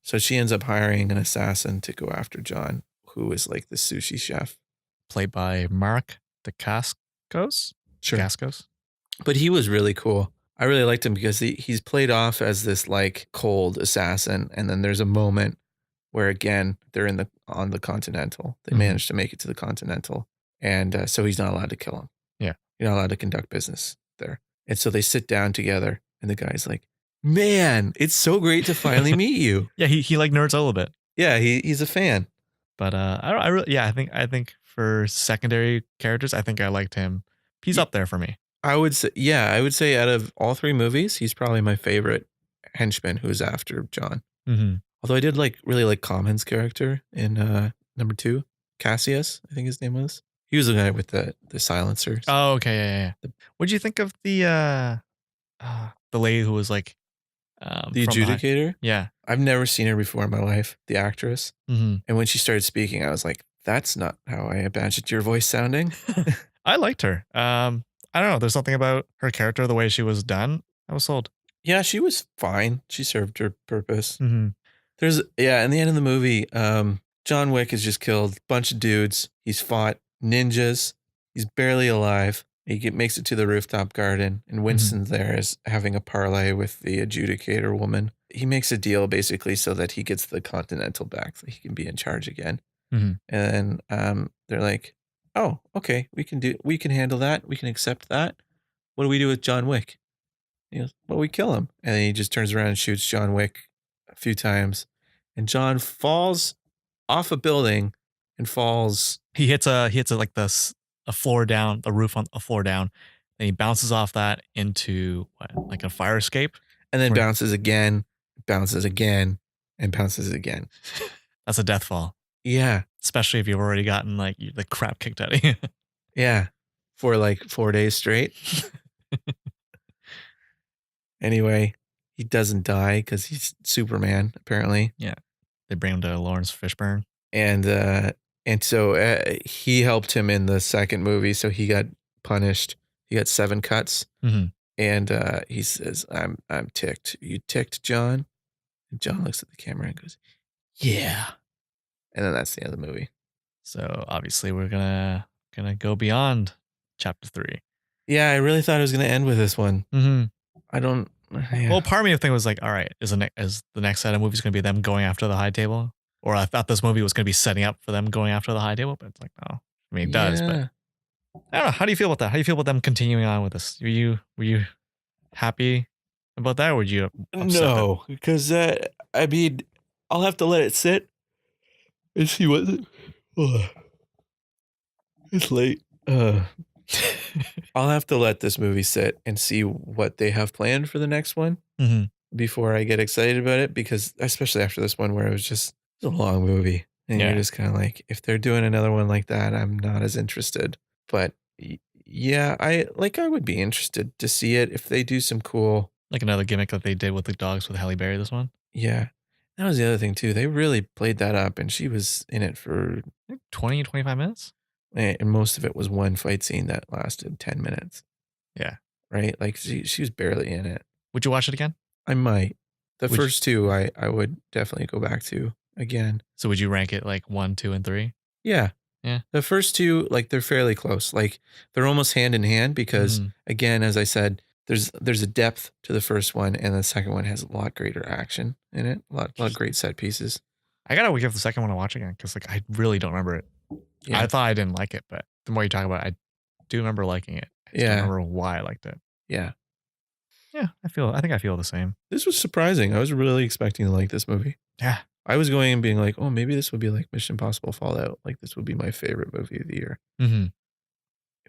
Speaker 2: So she ends up hiring an assassin to go after John, who is like the sushi chef,
Speaker 1: played by Mark Dacascos.
Speaker 2: Sure.
Speaker 1: Dacascos.
Speaker 2: But he was really cool. I really liked him because he's played off as this like cold assassin, and then there's a moment where again they're on the Continental. They managed to make it to the Continental, and so he's not allowed to kill him.
Speaker 1: Yeah,
Speaker 2: you're not allowed to conduct business there. And so they sit down together, and the guy's like, "Man, it's so great to finally meet you."
Speaker 1: Yeah, he like nerds a little bit.
Speaker 2: Yeah, he's a fan.
Speaker 1: But I think for secondary characters, I think I liked him. He's up there for me.
Speaker 2: I would say out of all three movies, he's probably my favorite henchman who's after John. Although I did really like Common's character in number 2, Cassius, I think his name was. He was the guy with the silencers.
Speaker 1: Oh, okay, yeah. What'd you think of the lady who was like
Speaker 2: the adjudicator?
Speaker 1: Yeah,
Speaker 2: I've never seen her before in my life. The actress, and when she started speaking, I was like, "That's not how I imagined your voice sounding."
Speaker 1: I liked her. I don't know. There's something about her character, the way she was done. I was sold.
Speaker 2: Yeah, she was fine. She served her purpose.
Speaker 1: Mm-hmm.
Speaker 2: In the end of the movie, John Wick has just killed a bunch of dudes. He's fought ninjas. He's barely alive. makes it to the rooftop garden, and Winston's there is having a parlay with the adjudicator woman. He makes a deal basically so that he gets the Continental back, so he can be in charge again. And they're like, "Oh, okay, we can handle that. We can accept that. What do we do with John Wick?" He goes, "Well, we kill him." And then he just turns around and shoots John Wick a few times, and John falls off a building and falls.
Speaker 1: He hits like a floor down, the roof on a floor down, and he bounces off that into like a fire escape,
Speaker 2: and then bounces again, and bounces again.
Speaker 1: That's a death fall.
Speaker 2: Yeah,
Speaker 1: especially if you've already gotten like the crap kicked out of you.
Speaker 2: Yeah, for like 4 days straight. Anyway, he doesn't die because he's Superman, apparently.
Speaker 1: Yeah, they bring him to Lawrence Fishburne,
Speaker 2: and so he helped him in the second movie, so he got punished. He got 7 cuts, and he says, "I'm ticked. You ticked, John?" And John looks at the camera and goes, "Yeah." And then that's the end of the movie.
Speaker 1: So obviously we're gonna go beyond chapter 3.
Speaker 2: Yeah, I really thought it was gonna end with this one. I don't. Yeah.
Speaker 1: Well, part of me of thing was like, all right, is the next set of movies going to be them going after the high table? Or I thought this movie was going to be setting up for them going after the high table, but it's like, no. I mean, it does, but I don't know. How do you feel about that? How do you feel about them continuing on with this? Were you happy about that, or were you upset?
Speaker 2: No, because I mean, I'll have to let it sit and see what. It's late. I'll have to let this movie sit and see what they have planned for the next one before I get excited about it, because especially after this one where it was a long movie and you're just kind of like, if they're doing another one like that, I'm not as interested. But yeah, I would be interested to see it if they do some cool,
Speaker 1: like another gimmick that they did with the dogs with Halle Berry, this one.
Speaker 2: Yeah. That was the other thing too. They really played that up, and she was in it for
Speaker 1: 20, 25 minutes.
Speaker 2: And most of it was one fight scene that lasted 10 minutes.
Speaker 1: Yeah.
Speaker 2: Right? Like she was barely in it.
Speaker 1: Would you watch it again?
Speaker 2: I might. The first two I would definitely go back to again.
Speaker 1: So would you rank it like 1, 2, and 3?
Speaker 2: Yeah.
Speaker 1: Yeah.
Speaker 2: The first two, like, they're fairly close. Like, they're almost hand in hand because again, as I said, there's a depth to the first one, and the second one has a lot greater action in it. A lot of great set pieces.
Speaker 1: I gotta give the second one a watch again because like I really don't remember it. Yeah. I thought I didn't like it, but the more you talk about it, I do remember liking it. I just don't remember why I liked it.
Speaker 2: Yeah.
Speaker 1: Yeah, I think I feel the same.
Speaker 2: This was surprising. I was really expecting to like this movie.
Speaker 1: Yeah.
Speaker 2: I was going and being like, oh, maybe this would be like Mission Impossible Fallout. Like, this would be my favorite movie of the year. It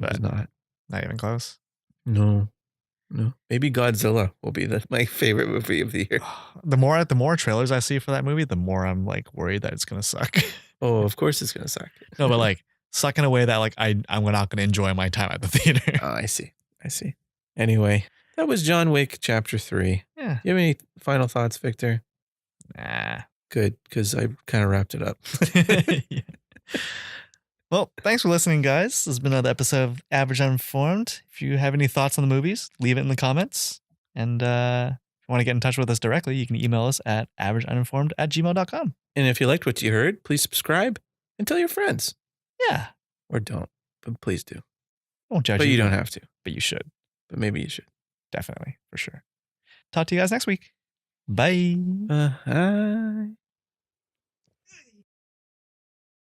Speaker 2: was not.
Speaker 1: Not even close.
Speaker 2: No. Maybe Godzilla will be my favorite movie of the year.
Speaker 1: The more trailers I see for that movie, the more I'm like worried that it's gonna suck.
Speaker 2: Oh, of course it's gonna suck.
Speaker 1: No, but like suck in a way that like I'm not gonna enjoy my time at the theater.
Speaker 2: Oh, I see. Anyway, that was John Wick Chapter 3.
Speaker 1: Yeah.
Speaker 2: You have any final thoughts, Victor?
Speaker 1: Nah.
Speaker 2: Good, because I kind of wrapped it up.
Speaker 1: Yeah. Well, thanks for listening, guys. This has been another episode of Average Uninformed. If you have any thoughts on the movies, leave it in the comments. And if you want to get in touch with us directly, you can email us at averageuninformed@gmail.com.
Speaker 2: And if you liked what you heard, please subscribe and tell your friends.
Speaker 1: Yeah.
Speaker 2: Or don't, but please do.
Speaker 1: Won't judge
Speaker 2: you. But you don't have to.
Speaker 1: But you should.
Speaker 2: But maybe you should.
Speaker 1: Definitely, for sure. Talk to you guys next week. Bye.
Speaker 2: Bye.